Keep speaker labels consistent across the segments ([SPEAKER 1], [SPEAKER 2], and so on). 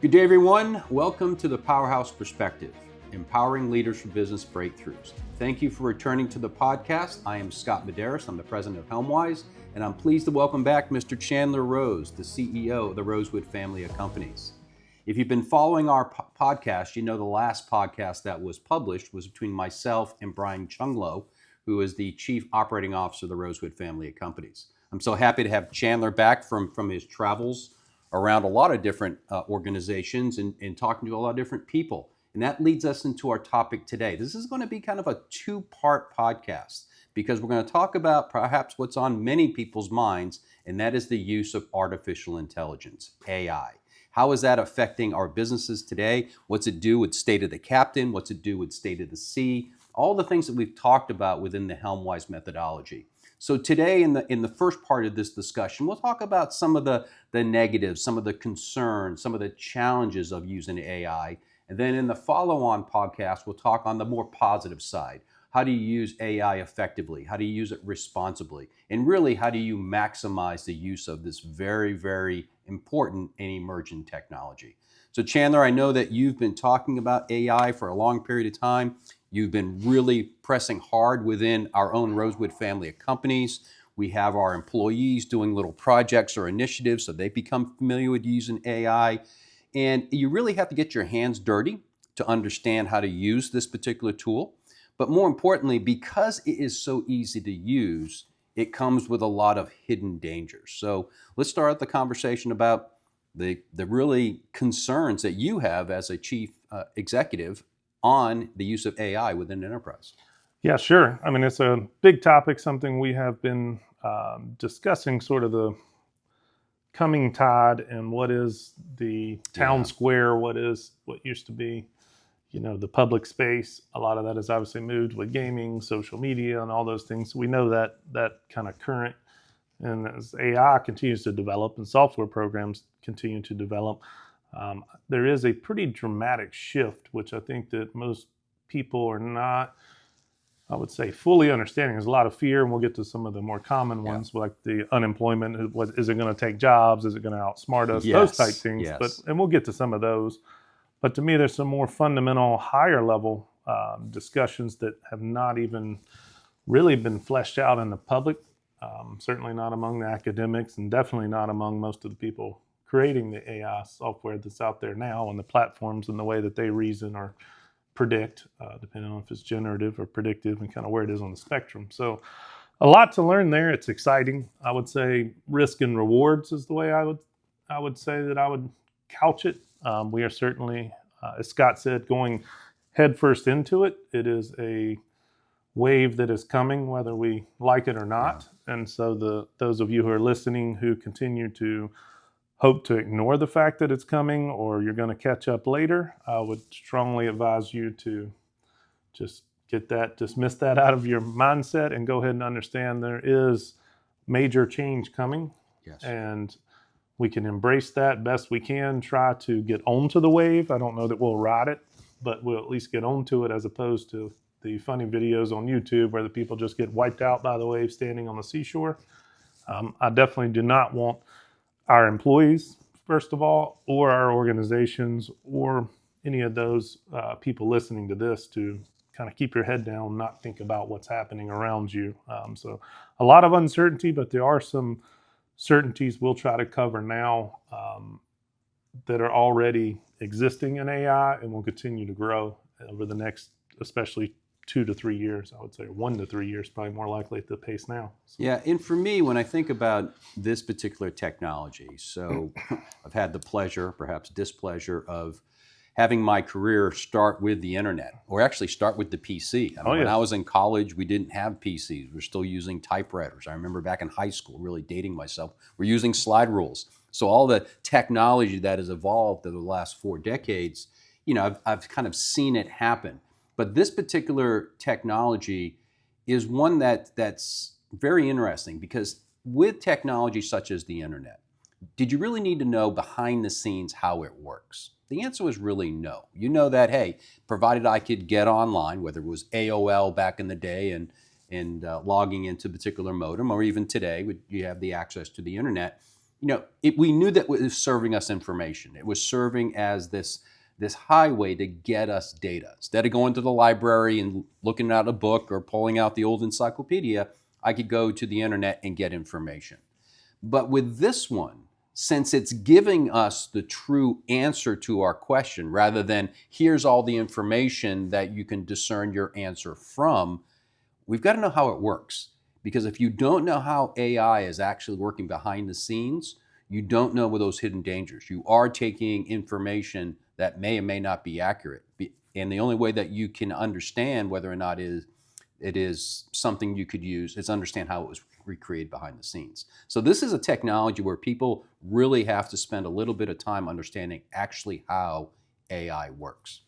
[SPEAKER 1] Good day, everyone. Welcome to the Powerhouse Perspective, empowering leaders for business breakthroughs. Thank you for returning to the podcast. I am Scott Medeiros. I'm the president of Helmwise, and I'm pleased to welcome back Mr. Chandler Rose, the CEO of the Rosewood Family of Companies. If you've been following our podcast, you know the last podcast that was published was between myself and Brian Chunglo, who is the Chief Operating Officer of the Rosewood Family of Companies. I'm so happy to have Chandler back from his travels around a lot of different organizations and talking to a lot of different people. And that leads us into our topic today. This is going to be kind of a two-part podcast because we're going to talk about perhaps what's on many people's minds, and that is the use of artificial intelligence, AI. How is that affecting our businesses today? What's it do with state of the captain? What's it do with state of the sea? All the things that we've talked about within the Helmwise methodology. So today in the first part of this discussion, we'll talk about some of the negatives, some of the concerns, some of the challenges of using AI. And then in the follow-on podcast, we'll talk on the more positive side. How do you use AI effectively? How do you use it responsibly? And really, how do you maximize the use of this very, very important and emerging technology? So Chandler, I know that you've been talking about AI for a long period of time. You've been really pressing hard within our own Rosewood family of companies. We have our employees doing little projects or initiatives so they become familiar with using AI. And you really have to get your hands dirty to understand how to use this particular tool. But more importantly, because it is so easy to use, it comes with a lot of hidden dangers. So let's start the conversation about the really concerns that you have as a chief executive on the use of AI within an enterprise.
[SPEAKER 2] Yeah, sure. I mean, it's a big topic, something we have been discussing, sort of the coming tide and what is the town square, what used to be, the public space. A lot of that has obviously moved with gaming, social media, and all those things. We know that kind of current. And as AI continues to develop and software programs continue to develop, there is a pretty dramatic shift, which I think that most people are not, I would say, fully understanding. There's a lot of fear, and we'll get to some of the more common ones, like the unemployment. Is it going to take jobs? Is it going to outsmart us? Those type things.
[SPEAKER 1] Yes.
[SPEAKER 2] And we'll get to some of those. But to me, there's some more fundamental, higher level discussions that have not even really been fleshed out in the public. Certainly not among the academics, and definitely not among most of the people creating the AI software that's out there now, and the platforms and the way that they reason or predict, depending on if it's generative or predictive and kind of where it is on the spectrum. So a lot to learn there. It's exciting. I would say risk and rewards is the way I would say that I would couch it. We are certainly, as Scott said, going headfirst into it. It is a wave that is coming, whether we like it or not. And so those of you who are listening who continue to hope to ignore the fact that it's coming, or you're going to catch up later, I would strongly advise you to just dismiss that out of your mindset and go ahead and understand there is major change coming.
[SPEAKER 1] Yes.
[SPEAKER 2] And we can embrace that best we can, try to get onto the wave. I don't know that we'll ride it, but we'll at least get onto it, as opposed to the funny videos on YouTube where the people just get wiped out by the wave standing on the seashore. I definitely do not want our employees, first of all, or our organizations, or any of those people listening to this to kind of keep your head down, not think about what's happening around you. So a lot of uncertainty, but there are some certainties we'll try to cover now that are already existing in AI and will continue to grow over the next, especially 2 to 3 years. I would say 1 to 3 years, probably more likely at the pace now. So.
[SPEAKER 1] Yeah, and for me, when I think about this particular technology, so I've had the pleasure, perhaps displeasure, of having my career start with the internet, or actually start with the PC. When I was in college, we didn't have PCs. We're still using typewriters. I remember back in high school, really dating myself, we're using slide rules. So all the technology that has evolved over the last 4 decades, I've kind of seen it happen. But this particular technology is one that's very interesting, because with technology such as the internet, did you really need to know behind the scenes how it works? The answer was really no. You know that, hey, provided I could get online, whether it was AOL back in the day and logging into a particular modem, or even today, you have the access to the internet, we knew that it was serving us information. It was serving as this highway to get us data. Instead of going to the library and looking at a book or pulling out the old encyclopedia, I could go to the internet and get information. But with this one, since it's giving us the true answer to our question, rather than here's all the information that you can discern your answer from, we've got to know how it works. Because if you don't know how AI is actually working behind the scenes, you don't know with those hidden dangers. You are taking information that may or may not be accurate. And the only way that you can understand whether or not it is something you could use is understand how it was recreated behind the scenes. So this is a technology where people really have to spend a little bit of time understanding actually how AI works.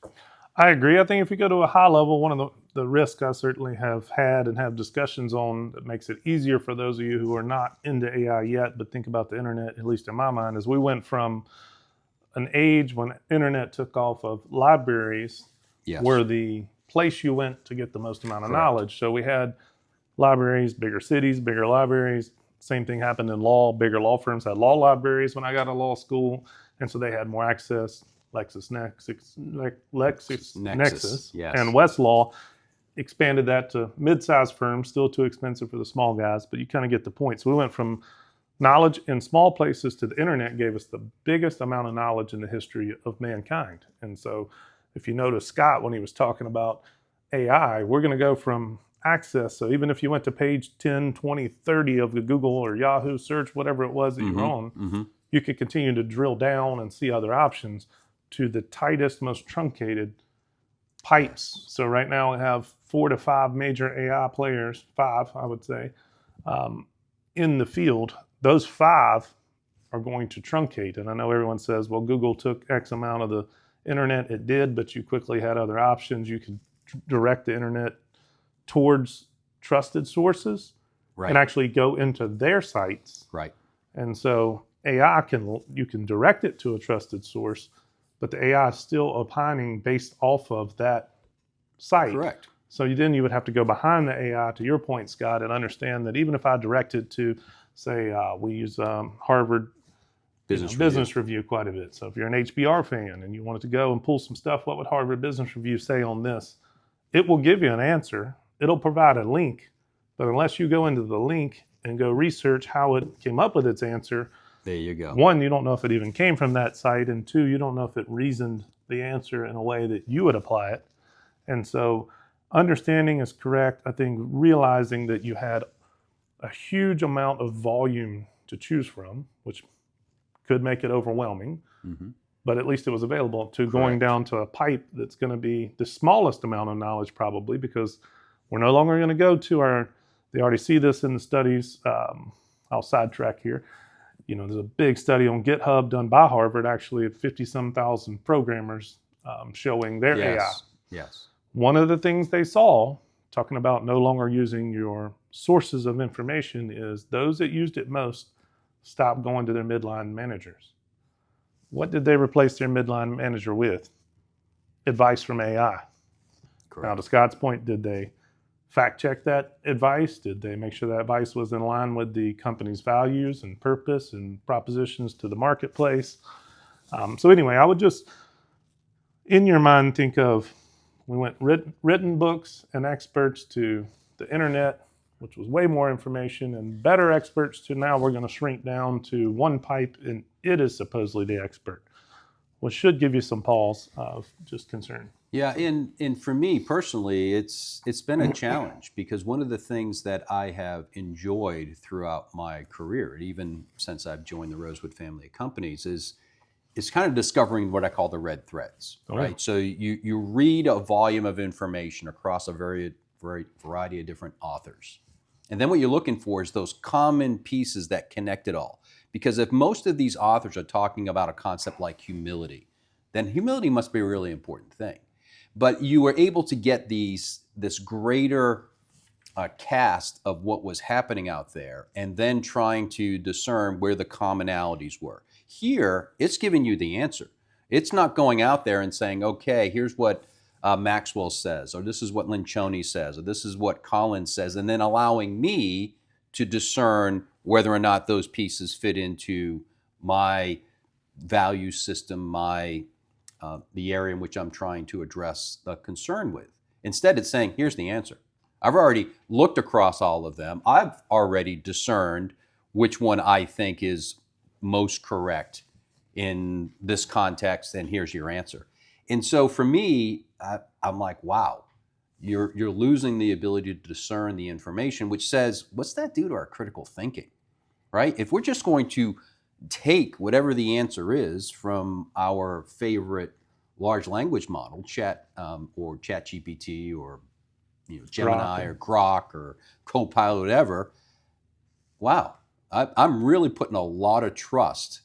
[SPEAKER 2] I agree. I think if you go to a high level, one of the risks I certainly have had and have discussions on that makes it easier for those of you who are not into AI yet, but think about the internet, at least in my mind, is we went from an age when internet took off of libraries were the place you went to get the most amount of knowledge. So we had libraries, bigger cities, bigger libraries. Same thing happened in law. Bigger law firms had law libraries when I got to law school. And so they had more access. LexisNexis,
[SPEAKER 1] yes.
[SPEAKER 2] And Westlaw expanded that to mid-sized firms, still too expensive for the small guys, but you kind of get the point. So we went from knowledge in small places to the internet gave us the biggest amount of knowledge in the history of mankind. And so if you notice Scott, when he was talking about AI, we're going to go from access. So even if you went to page 10, 20, 30 of the Google or Yahoo search, whatever it was that you were on, you could continue to drill down and see other options to the tightest, most truncated pipes. So right now we have 4 to 5 major AI players, 5, I would say, in the field. Those 5 are going to truncate. And I know everyone says, well, Google took X amount of the internet. It did, but you quickly had other options. You could direct the internet towards trusted sources and actually go into their sites.
[SPEAKER 1] Right.
[SPEAKER 2] And so AI you can direct it to a trusted source, but the AI is still opining based off of that site.
[SPEAKER 1] Correct.
[SPEAKER 2] So then you would have to go behind the AI, to your point, Scott, and understand that even if I direct it to, say, we use Harvard Business Review quite a bit. So if you're an HBR fan and you wanted to go and pull some stuff, what would Harvard Business Review say on this? It will give you an answer. It'll provide a link, but unless you go into the link and go research how it came up with its answer,
[SPEAKER 1] there you go.
[SPEAKER 2] 1, you don't know if it even came from that site, and 2, you don't know if it reasoned the answer in a way that you would apply it. And so understanding is correct. I think realizing that you had a huge amount of volume to choose from, which could make it overwhelming, but at least it was available, to going down to a pipe that's going to be the smallest amount of knowledge probably, because we're no longer going to go to they already see this in the studies. I'll sidetrack here. There's a big study on GitHub done by Harvard, actually, at 50-some thousand programmers showing their AI.
[SPEAKER 1] Yes.
[SPEAKER 2] One of the things they saw, talking about no longer using your sources of information, is those that used it most stopped going to their midline managers. What did they replace their midline manager with? Advice from AI. Correct. Now, to Scott's point, did they fact check that advice? Did they make sure that advice was in line with the company's values and purpose and propositions to the marketplace? So anyway, I would just, in your mind, think of, we went written books and experts to the internet, which was way more information, and better experts, to now we're going to shrink down to one pipe and it is supposedly the expert, which should give you some pause of just concern.
[SPEAKER 1] Yeah, and for me personally, it's been a challenge, because one of the things that I have enjoyed throughout my career, and even since I've joined the Rosewood Family of Companies, is kind of discovering what I call the red threads, right? So you read a volume of information across a very variety of different authors. And then what you're looking for is those common pieces that connect it all. Because if most of these authors are talking about a concept like humility, then humility must be a really important thing. But you were able to get this greater cast of what was happening out there, and then trying to discern where the commonalities were. Here, it's giving you the answer. It's not going out there and saying, okay, here's what Maxwell says, or this is what Lencioni says, or this is what Collins says, and then allowing me to discern whether or not those pieces fit into my value system, my the area in which I'm trying to address the concern with. Instead, it's saying, here's the answer. I've already looked across all of them. I've already discerned which one I think is most correct in this context, and here's your answer. And so for me, I'm like, wow, you're losing the ability to discern the information, which says, what's that do to our critical thinking, right? If we're just going to take whatever the answer is from our favorite large language model, or ChatGPT, or Gemini or Grok or Copilot, whatever, wow, I'm really putting a lot of trust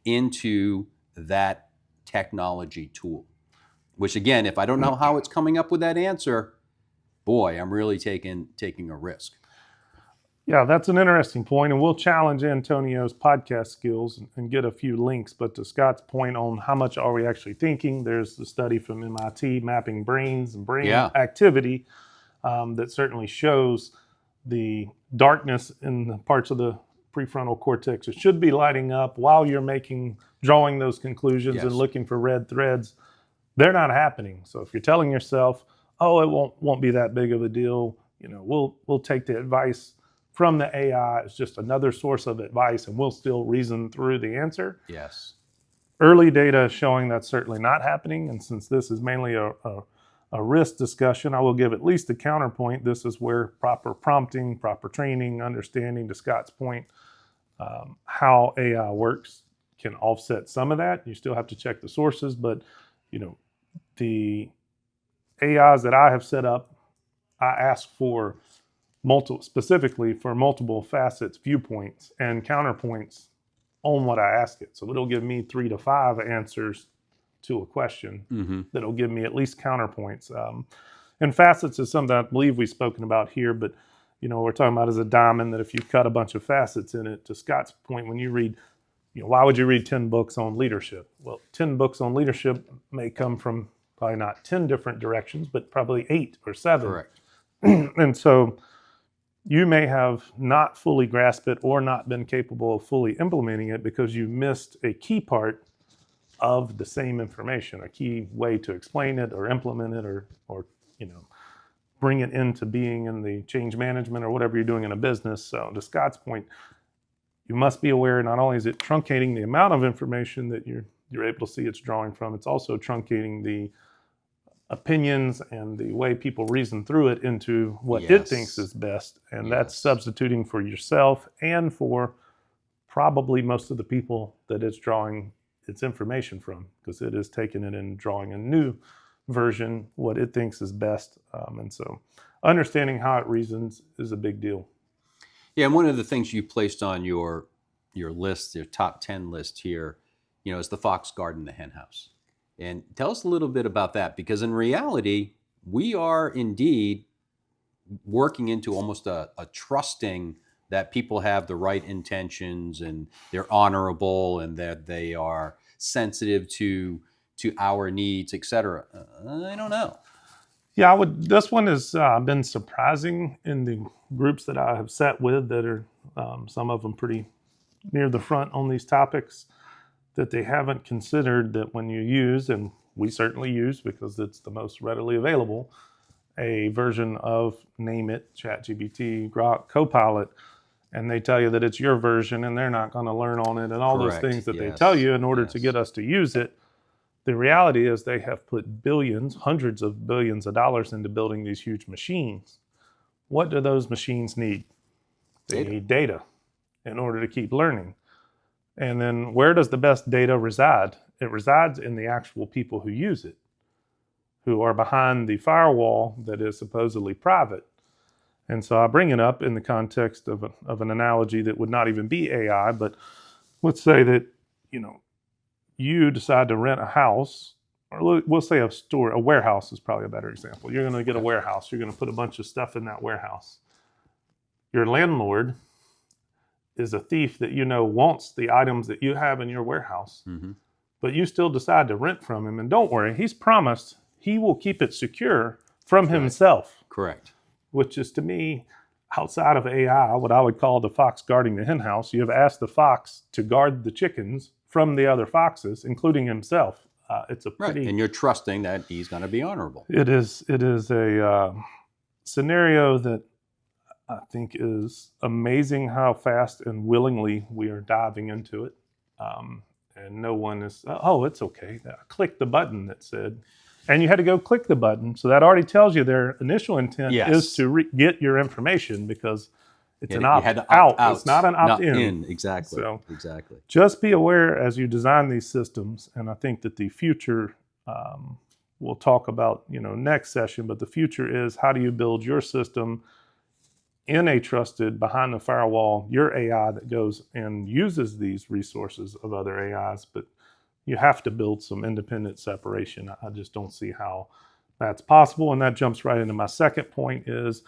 [SPEAKER 1] into that technology tool. Which again, if I don't know how it's coming up with that answer, boy, I'm really taking a risk.
[SPEAKER 2] Yeah, that's an interesting point, and we'll challenge Antonio's podcast skills and get a few links. But to Scott's point on how much are we actually thinking, there's the study from MIT mapping brains and brain activity that certainly shows the darkness in the parts of the prefrontal cortex. It should be lighting up while you're drawing those conclusions and looking for red threads. They're not happening. So if you're telling yourself, "Oh, it won't be that big of a deal," we'll take the advice from the AI. It's just another source of advice, and we'll still reason through the answer.
[SPEAKER 1] Yes.
[SPEAKER 2] Early data is showing that's certainly not happening. And since this is mainly a risk discussion, I will give at least a counterpoint. This is where proper prompting, proper training, understanding, to Scott's point, how AI works can offset some of that. You still have to check the sources, but the AIs that I have set up, I ask for specifically for multiple facets, viewpoints, and counterpoints on what I ask it. So it'll give me 3 to 5 answers to a question that'll give me at least counterpoints. And facets is something I believe we've spoken about here, but we're talking about as a diamond, that if you cut a bunch of facets in it, to Scott's point, when you read, why would you read 10 books on leadership? Well, 10 books on leadership may come from probably not 10 different directions, but probably 8 or 7.
[SPEAKER 1] Correct.
[SPEAKER 2] And so you may have not fully grasped it or not been capable of fully implementing it because you missed a key part of the same information, a key way to explain it or implement it or bring it into being in the change management or whatever you're doing in a business. So to Scott's point, you must be aware not only is it truncating the amount of information that you're able to see it's drawing from, it's also truncating the opinions and the way people reason through it into what it thinks is best. And that's substituting for yourself and for probably most of the people that it's drawing its information from, because it is taking it and drawing a new version, what it thinks is best. And so understanding how it reasons is a big deal.
[SPEAKER 1] Yeah, and one of the things you placed on your list, your top 10 list here, is the fox guarding the hen house. And tell us a little bit about that, because in reality, we are indeed working into almost a trusting that people have the right intentions and they're honorable and that they are sensitive to our needs, et cetera. I don't know.
[SPEAKER 2] Yeah, this one has been surprising in the groups that I have sat with that are some of them pretty near the front on these topics, that they haven't considered that when you use, and we certainly use because it's the most readily available, a version of, name it, ChatGPT, Grok, Copilot, and they tell you that it's your version and they're not going to learn on it and all those things that they tell you in order to get us to use it. The reality is they have put billions, hundreds of billions of dollars into building these huge machines. What do those machines need? They need data in order to keep learning. And then where does the best data reside? It resides in the actual people who use it, who are behind the firewall that is supposedly private. And so I bring it up in the context of an analogy that would not even be AI, but let's say that, you decide to rent a house, or we'll say a warehouse is probably a better example. You're going to get a warehouse. You're going to put a bunch of stuff in that warehouse. Your landlord is a thief that wants the items that you have in your warehouse, but you still decide to rent from him. And don't worry, he's promised he will keep it secure from himself.
[SPEAKER 1] Correct.
[SPEAKER 2] Which is, to me, outside of AI, what I would call the fox guarding the hen house, you have asked the fox to guard the chickens from the other foxes, including himself. It's a pretty...
[SPEAKER 1] Right, and you're trusting that he's going to be honorable.
[SPEAKER 2] It is a scenario that I think is amazing how fast and willingly we are diving into it. And no one is, oh, it's okay. Click the button that said, and you had to go click the button. So that already tells you their initial intent is to get your information, because it's an opt-out. It's not an opt-in.
[SPEAKER 1] Exactly.
[SPEAKER 2] So
[SPEAKER 1] exactly.
[SPEAKER 2] Just be aware as you design these systems, and I think that the future, we'll talk about, next session, but the future is, how do you build your system in a trusted, behind the firewall, your AI that goes and uses these resources of other AIs, but you have to build some independent separation. I just don't see how that's possible. And that jumps right into my second point is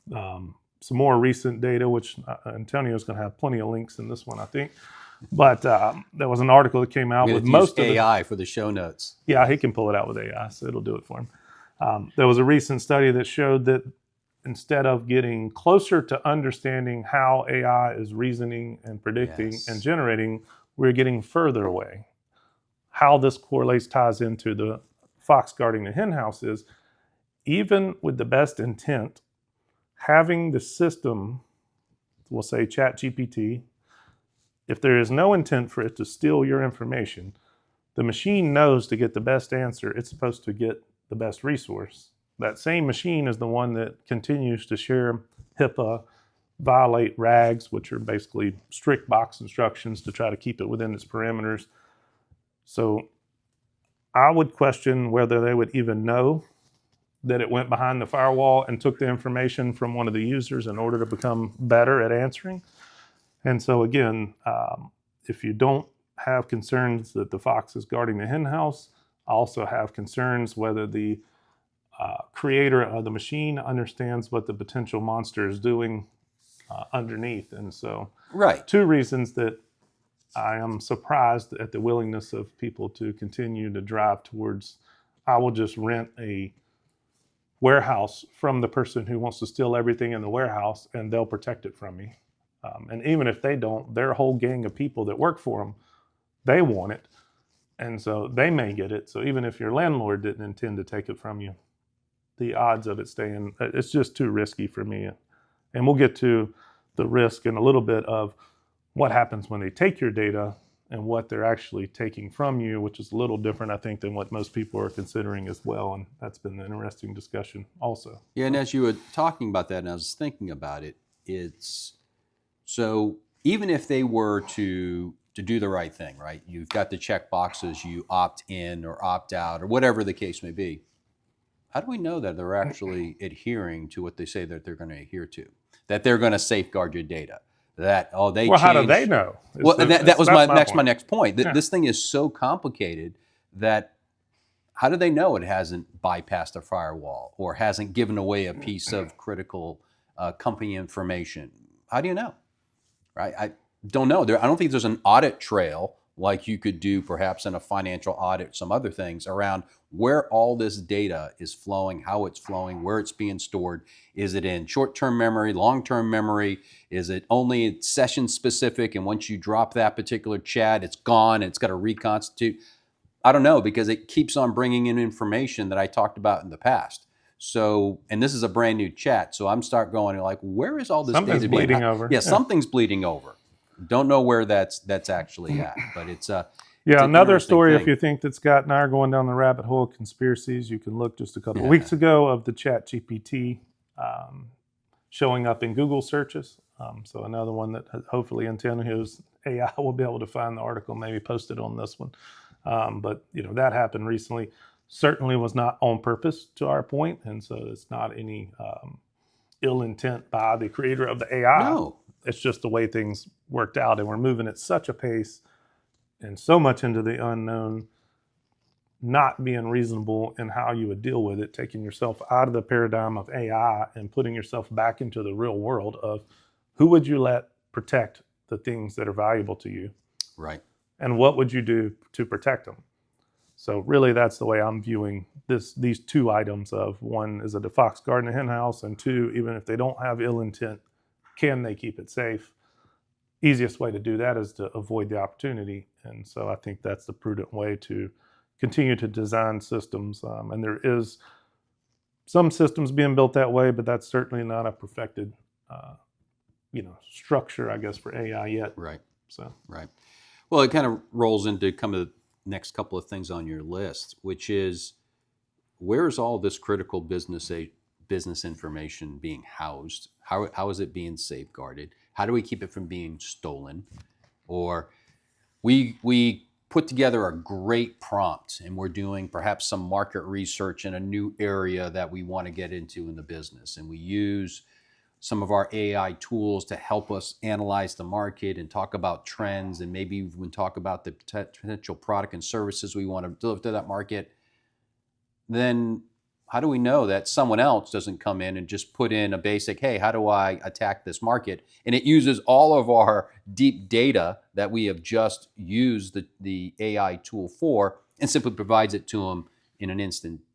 [SPEAKER 2] some more recent data, which Antonio's going to have plenty of links in this one, I think. But there was an article that came out with most of
[SPEAKER 1] AI for the show notes.
[SPEAKER 2] Yeah, he can pull it out with AI, so it'll do it for him. There was a recent study that showed that instead of getting closer to understanding how AI is reasoning and predicting and generating, we're getting further away. How this ties into the fox guarding the hen house is, even with the best intent, having the system, we'll say ChatGPT, if there is no intent for it to steal your information, the machine knows to get the best answer, it's supposed to get the best resource. That same machine is the one that continues to share HIPAA, violate RAGs, which are basically strict box instructions to try to keep it within its parameters. So I would question whether they would even know that it went behind the firewall and took the information from one of the users in order to become better at answering. And so again, if you don't have concerns that the fox is guarding the hen house, I also have concerns whether the creator of the machine understands what the potential monster is doing underneath. And so two reasons that I am surprised at the willingness of people to continue to drive towards, I will just rent a warehouse from the person who wants to steal everything in the warehouse, and they'll protect it from me. And even if they don't, their whole gang of people that work for them, they want it. And so they may get it. So even if your landlord didn't intend to take it from you, the odds of it staying, it's just too risky for me. And we'll get to the risk in a little bit of what happens when they take your data and what they're actually taking from you, which is a little different, I think, than what most people are considering as well. And that's been an interesting discussion also.
[SPEAKER 1] Yeah, and as you were talking about that, and I was thinking about it, it's so even if they were to do the right thing, right? You've got the check boxes, you opt in or opt out or whatever the case may be. How do we know that they're actually adhering to what they say that they're going to adhere to? That they're going to safeguard your data? That how do
[SPEAKER 2] they know?
[SPEAKER 1] That was my next point.
[SPEAKER 2] Yeah.
[SPEAKER 1] This thing is so complicated that how do they know it hasn't bypassed a firewall or hasn't given away a piece of critical company information? How do you know? Right? I don't know. I don't think there's an audit trail like you could do perhaps in a financial audit, some other things around where all this data is flowing, how it's flowing, where it's being stored. Is it in short-term memory, long-term memory? Is it only session specific? And once you drop that particular chat, it's gone. It's got to reconstitute. I don't know, because it keeps on bringing in information that I talked about in the past. So, and this is a brand new chat. So I'm start going like, where is all this data
[SPEAKER 2] being bleeding over?
[SPEAKER 1] Yeah, something's bleeding over. Don't know where that's actually at, but it's
[SPEAKER 2] another story. If you think that Scott and I are going down the rabbit hole of conspiracies, you can look just a couple of weeks ago of the ChatGPT showing up in Google searches. So another one that hopefully Antonio's AI will be able to find the article, maybe post it on this one. But that happened recently. Certainly was not on purpose, to our point, and so it's not any ill intent by the creator of the AI.
[SPEAKER 1] No.
[SPEAKER 2] It's just the way things worked out, and we're moving at such a pace and so much into the unknown, not being reasonable in how you would deal with it, taking yourself out of the paradigm of AI and putting yourself back into the real world of who would you let protect the things that are valuable to you?
[SPEAKER 1] Right.
[SPEAKER 2] And what would you do to protect them? So really, that's the way I'm viewing these two items of one, is it a fox guarding a hen house? And two, even if they don't have ill intent, can they keep it safe? Easiest way to do that is to avoid the opportunity. And so I think that's the prudent way to continue to design systems. And there is some systems being built that way, but that's certainly not a perfected, structure, I guess, for AI yet.
[SPEAKER 1] Right.
[SPEAKER 2] So.
[SPEAKER 1] Right. Well, it kind of rolls into the next couple of things on your list, which is, where's all this critical business information being housed? How is it being safeguarded? How do we keep it from being stolen? Or we put together a great prompt and we're doing perhaps some market research in a new area that we want to get into in the business, and we use some of our AI tools to help us analyze the market and talk about trends, and maybe even talk about the potential product and services we want to deliver to that market. Then how do we know that someone else doesn't come in and just put in a basic, hey, how do I attack this market? And it uses all of our deep data that we have just used the AI tool for, and simply provides it to them in an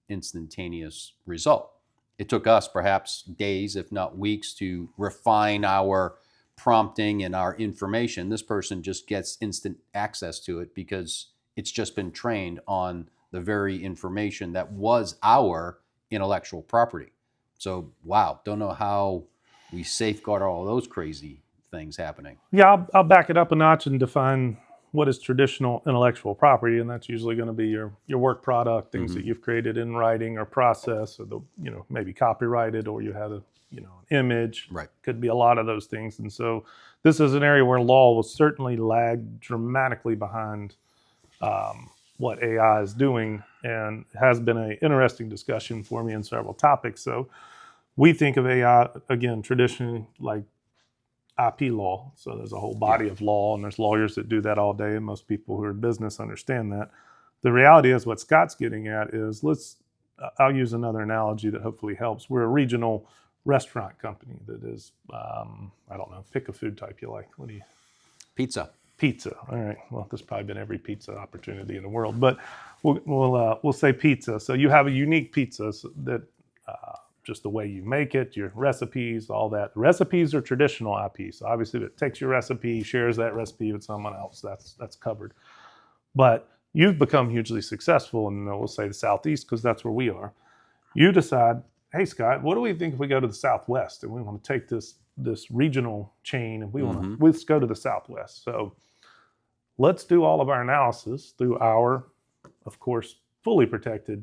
[SPEAKER 1] instantaneous result. It took us perhaps days, if not weeks, to refine our prompting and our information. This person just gets instant access to it because it's just been trained on the very information that was our intellectual property. So, wow, don't know how we safeguard all those crazy things happening.
[SPEAKER 2] Yeah, I'll back it up a notch and define what is traditional intellectual property, and that's usually going to be your work product, things that you've created in writing or process, or maybe copyrighted, or you had an image.
[SPEAKER 1] Right.
[SPEAKER 2] Could be a lot of those things. And so this is an area where law will certainly lag dramatically behind what AI is doing, and has been an interesting discussion for me in several topics. So we think of AI, again, traditionally like IP law. So there's a whole body of law, and there's lawyers that do that all day, and most people who are in business understand that. The reality is, what Scott's getting at is, I'll use another analogy that hopefully helps. We're a regional restaurant company that is, I don't know, pick a food type you like. What do you?
[SPEAKER 1] Pizza.
[SPEAKER 2] All right. Well, there's probably been every pizza opportunity in the world, but we'll say pizza. So you have a unique pizza that just the way you make it, your recipes, all that. Recipes are traditional IP. So obviously, if it takes your recipe, shares that recipe with someone else, that's covered. But you've become hugely successful in, we'll say, the Southeast, because that's where we are. You decide, hey, Scott, what do we think if we go to the Southwest and we want to take this regional chain and let's go to the Southwest. So let's do all of our analysis through our, of course, fully protected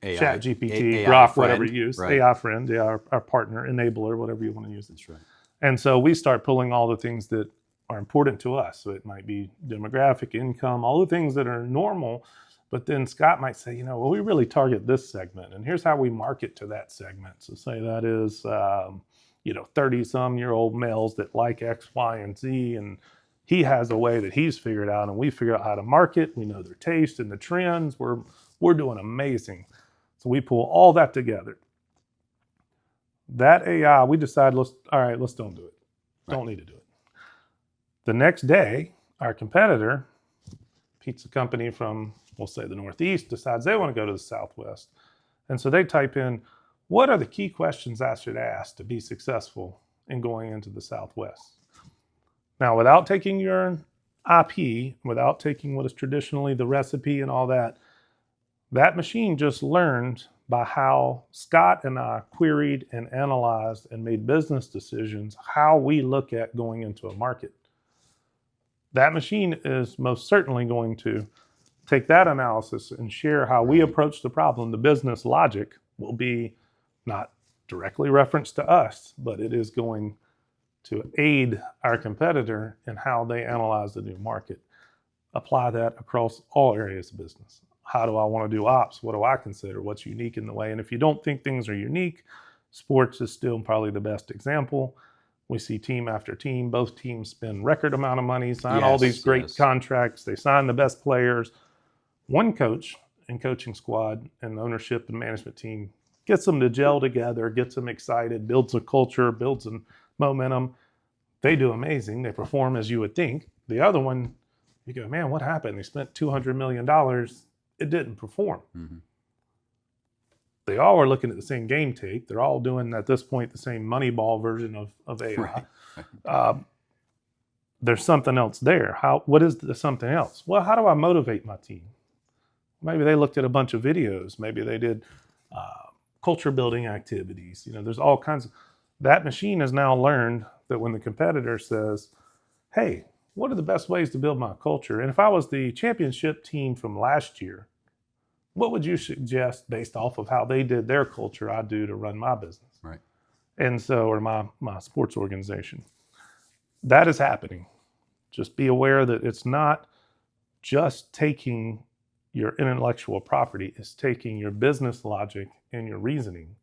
[SPEAKER 2] Chat GPT, Grok, whatever you use, right. AI friend, our partner, enabler, whatever you want to use.
[SPEAKER 1] That's right.
[SPEAKER 2] And so we start pulling all the things that are important to us. So it might be demographic, income, all the things that are normal. But then Scott might say, well, we really target this segment, and here's how we market to that segment. So say that is, 30-some-year-old males that like X, Y, and Z, and he has a way that he's figured out, and we figure out how to market. We know their taste and the trends. We're doing amazing. So we pull all that together. That AI, we decide, let's don't do it.
[SPEAKER 1] Right.
[SPEAKER 2] Don't need to do it. The next day, our competitor, pizza company from, we'll say, the Northeast, decides they want to go to the Southwest. And so they type in, what are the key questions I should ask to be successful in going into the Southwest? Now, without taking your IP, without taking what is traditionally the recipe and all that, that machine just learned by how Scott and I queried and analyzed and made business decisions, how we look at going into a market. That machine is most certainly going to take that analysis and share how we approach the problem. The business logic will be not directly referenced to us, but it is going to aid our competitor in how they analyze the new market. Apply that across all areas of business. How do I want to do ops? What do I consider? What's unique in the way? And if you don't think things are unique, sports is still probably the best example. We see team after team, both teams spend record amount of money, sign all these great contracts. They sign the best players. One coach and coaching squad and ownership and management team gets them to gel together, gets them excited, builds a culture, builds a momentum. They do amazing. They perform as you would think. The other one You go, man, what happened? They spent $200 million. It didn't perform.
[SPEAKER 1] Mm-hmm.
[SPEAKER 2] They all are looking at the same game tape. They're all doing, at this point, the same Moneyball version of AI.
[SPEAKER 1] Right.
[SPEAKER 2] There's something else there. What is the something else? Well, how do I motivate my team? Maybe they looked at a bunch of videos. Maybe they did culture building activities. There's all kinds of, that machine has now learned that when the competitor says, hey, what are the best ways to build my culture? And if I was the championship team from last year, what would you suggest based off of how they did their culture I do to run my business?
[SPEAKER 1] Right.
[SPEAKER 2] And so, or my sports organization. That is happening. Just be aware that it's not just taking your intellectual property, it's taking your business logic and your reasoning,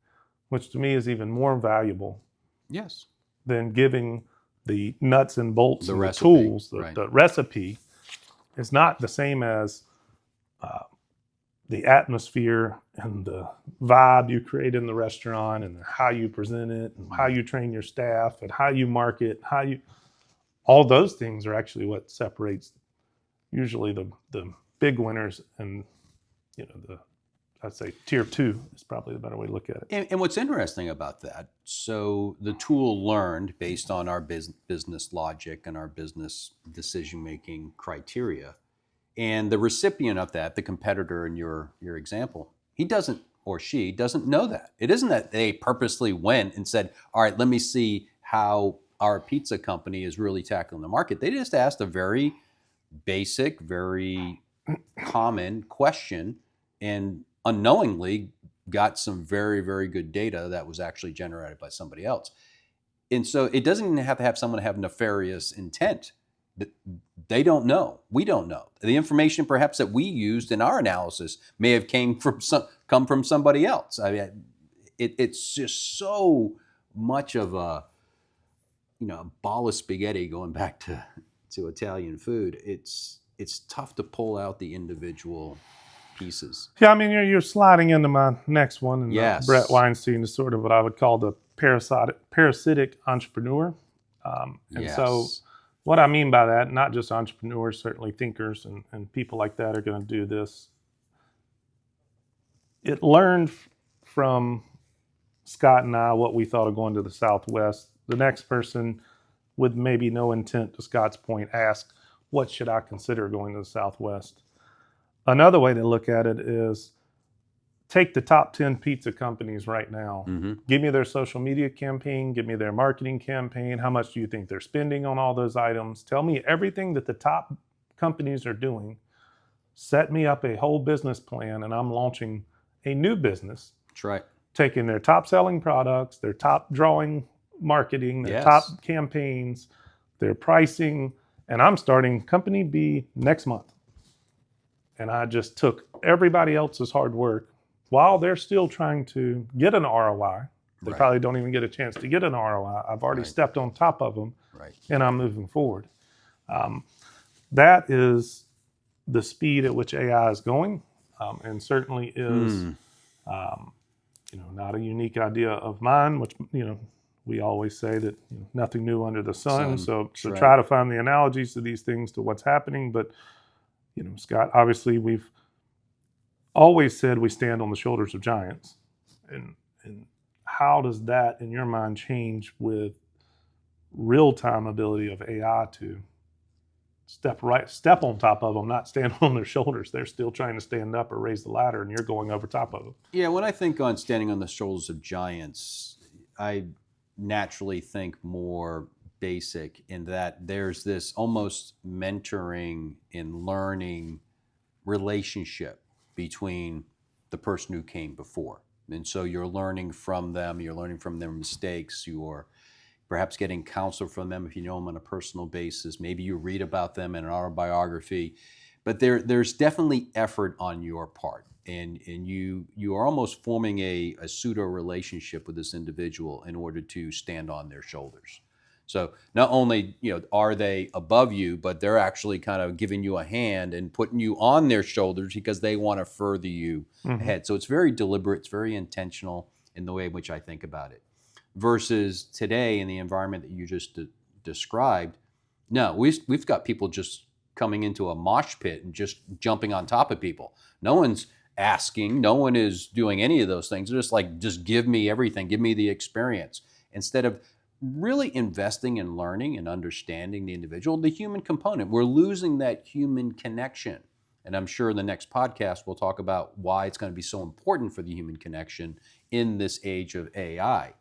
[SPEAKER 2] which to me is even more valuable.
[SPEAKER 1] Yes.
[SPEAKER 2] Than giving the nuts and bolts
[SPEAKER 1] The
[SPEAKER 2] and
[SPEAKER 1] recipe,
[SPEAKER 2] the tools.
[SPEAKER 1] right.
[SPEAKER 2] The recipe is not the same as the atmosphere and the vibe you create in the restaurant and how you present it and how you train your staff and how you market, all those things are actually what separates usually the big winners and, I'd say tier 2 is probably the better way to look at it.
[SPEAKER 1] And what's interesting about that, so the tool learned based on our business logic and our business decision-making criteria, and the recipient of that, the competitor in your example, he doesn't, or she doesn't know that. It isn't that they purposely went and said, all right, let me see how our pizza company is really tackling the market. They just asked a very basic, very common question and unknowingly got some very, very good data that was actually generated by somebody else. And so it doesn't even have to have someone have nefarious intent. They don't know. We don't know. The information perhaps that we used in our analysis may have come from somebody else. I mean, it's just so much of a ball of spaghetti, going back to Italian food. It's tough to pull out the individual pieces.
[SPEAKER 2] Yeah, I mean, you're sliding into my next one. And
[SPEAKER 1] yes.
[SPEAKER 2] Brett Weinstein is sort of what I would call the parasitic entrepreneur. And so what I mean by that, not just entrepreneurs, certainly thinkers and people like that are going to do this. It learned from Scott and I what we thought of going to the Southwest. The next person with maybe no intent, to Scott's point, asked, what should I consider going to the Southwest? Another way to look at it is take the top 10 pizza companies right now.
[SPEAKER 1] Mm-hmm.
[SPEAKER 2] Give me their social media campaign. Give me their marketing campaign. How much do you think they're spending on all those items? Tell me everything that the top companies are doing. Set me up a whole business plan, and I'm launching a new business.
[SPEAKER 1] That's right.
[SPEAKER 2] Taking their top selling products, their top drawing marketing, their
[SPEAKER 1] yes.
[SPEAKER 2] top campaigns, their pricing, and I'm starting Company B next month. And I just took everybody else's hard work while they're still trying to get an ROI. They
[SPEAKER 1] right.
[SPEAKER 2] probably don't even get a chance to get an ROI. I've already
[SPEAKER 1] right.
[SPEAKER 2] stepped on top of them,
[SPEAKER 1] right.
[SPEAKER 2] and I'm moving forward. That is the speed at which AI is going, and certainly is not a unique idea of mine, which, we always say that nothing new under the sun. So
[SPEAKER 1] right.
[SPEAKER 2] try to find the analogies to these things to what's happening. But, Scott, obviously we've always said we stand on the shoulders of giants. And how does that, in your mind, change with real-time ability of AI to step on top of them, not stand on their shoulders? They're still trying to stand up or raise the ladder, and you're going over top of them.
[SPEAKER 1] Yeah, when I think on standing on the shoulders of giants, I naturally think more basic in that there's this almost mentoring and learning relationship between the person who came before. And so you're learning from them, you're learning from their mistakes, you're perhaps getting counsel from them if you know them on a personal basis. Maybe you read about them in an autobiography. But there's definitely effort on your part. And you are almost forming a pseudo relationship with this individual in order to stand on their shoulders. So not only are they above you, but they're actually kind of giving you a hand and putting you on their shoulders because they want to further you ahead. So it's very deliberate, it's very intentional in the way in which I think about it. Versus today in the environment that you just described, no, we've got people just coming into a mosh pit and just jumping on top of people. No one's asking, no one is doing any of those things. They're just like, just give me everything, give me the experience, instead of really investing in learning and understanding the individual, the human component. We're losing that human connection. And I'm sure in the next podcast, we'll talk about why it's going to be so important for the human connection in this age of AI.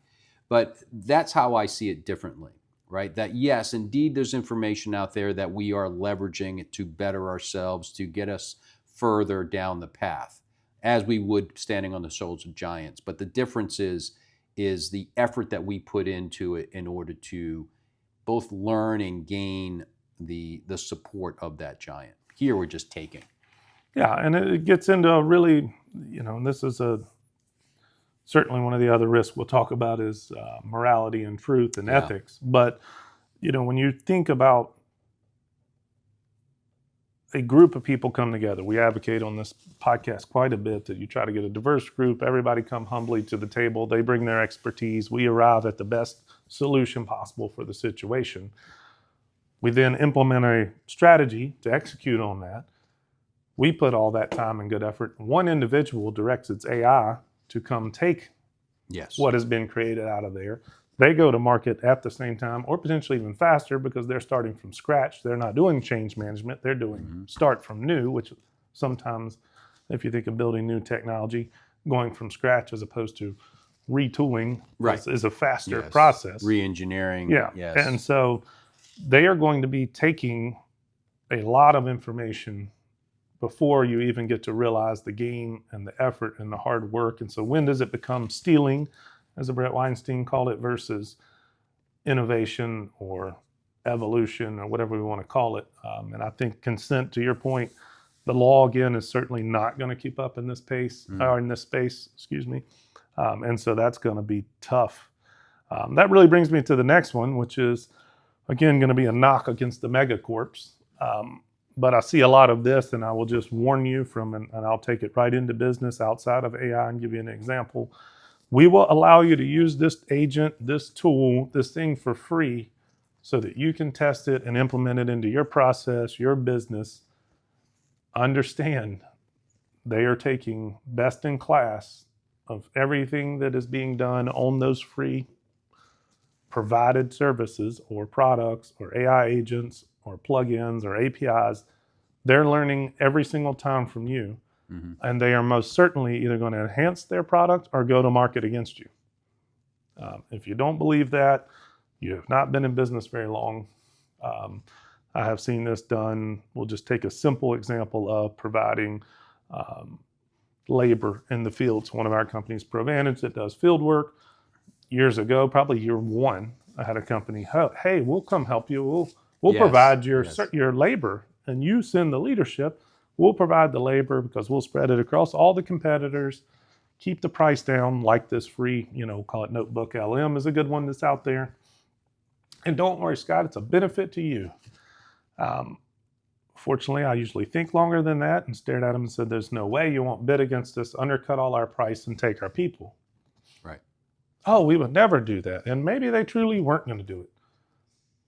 [SPEAKER 1] But that's how I see it differently, right? That yes, indeed, there's information out there that we are leveraging to better ourselves, to get us further down the path, as we would standing on the shoulders of giants. But the difference is the effort that we put into it in order to both learn and gain the support of that giant. Here we're just taking.
[SPEAKER 2] Yeah, and it gets into a really, and this is certainly one of the other risks we'll talk about is morality and truth and ethics. But, when you think about a group of people come together, we advocate on this podcast quite a bit that you try to get a diverse group, everybody come humbly to the table, they bring their expertise, we arrive at the best solution possible for the situation. We then implement a strategy to execute on that. We put all that time and good effort. One individual directs its AI to come take what has been created out of there. They go to market at the same time, or potentially even faster, because they're starting from scratch. They're not doing change management. They're doing start from new, which sometimes, if you think of building new technology, going from scratch as opposed to retooling is a faster process.
[SPEAKER 1] Re-engineering.
[SPEAKER 2] Yeah.
[SPEAKER 1] Yes.
[SPEAKER 2] And so they are going to be taking a lot of information before you even get to realize the gain and the effort and the hard work. And so when does it become stealing, as Brett Weinstein called it, versus innovation or evolution or whatever we want to call it? And I think consent, to your point, the law, again, is certainly not going to keep up in this pace, or in this space, excuse me. And so that's going to be tough. That really brings me to the next one, which is, again, going to be a knock against the megacorps. But I see a lot of this, and I will just warn you from, and I'll take it right into business outside of AI and give you an example. We will allow you to use this agent, this tool, this thing for free so that you can test it and implement it into your process, your business. Understand, they are taking best in class of everything that is being done on those free provided services or products or AI agents or plugins or APIs. They're learning every single time from you. And they are most certainly either going to enhance their product or go to market against you. If you don't believe that, you have not been in business very long. I have seen this done. We'll just take a simple example of providing labor in the fields. One of our companies, Provantage, that does field work. Years ago, probably year one, I had a company, hey, we'll come help you. We'll provide your labor, and you send the leadership. We'll provide the labor because we'll spread it across all the competitors, keep the price down, like this free, call it Notebook LM is a good one that's out there. And don't worry, Scott, it's a benefit to you. Fortunately, I usually think longer than that and stared at him and said, there's no way you won't bid against us, undercut all our price, and take our people.
[SPEAKER 1] Right.
[SPEAKER 2] Oh, we would never do that. And maybe they truly weren't going to do it.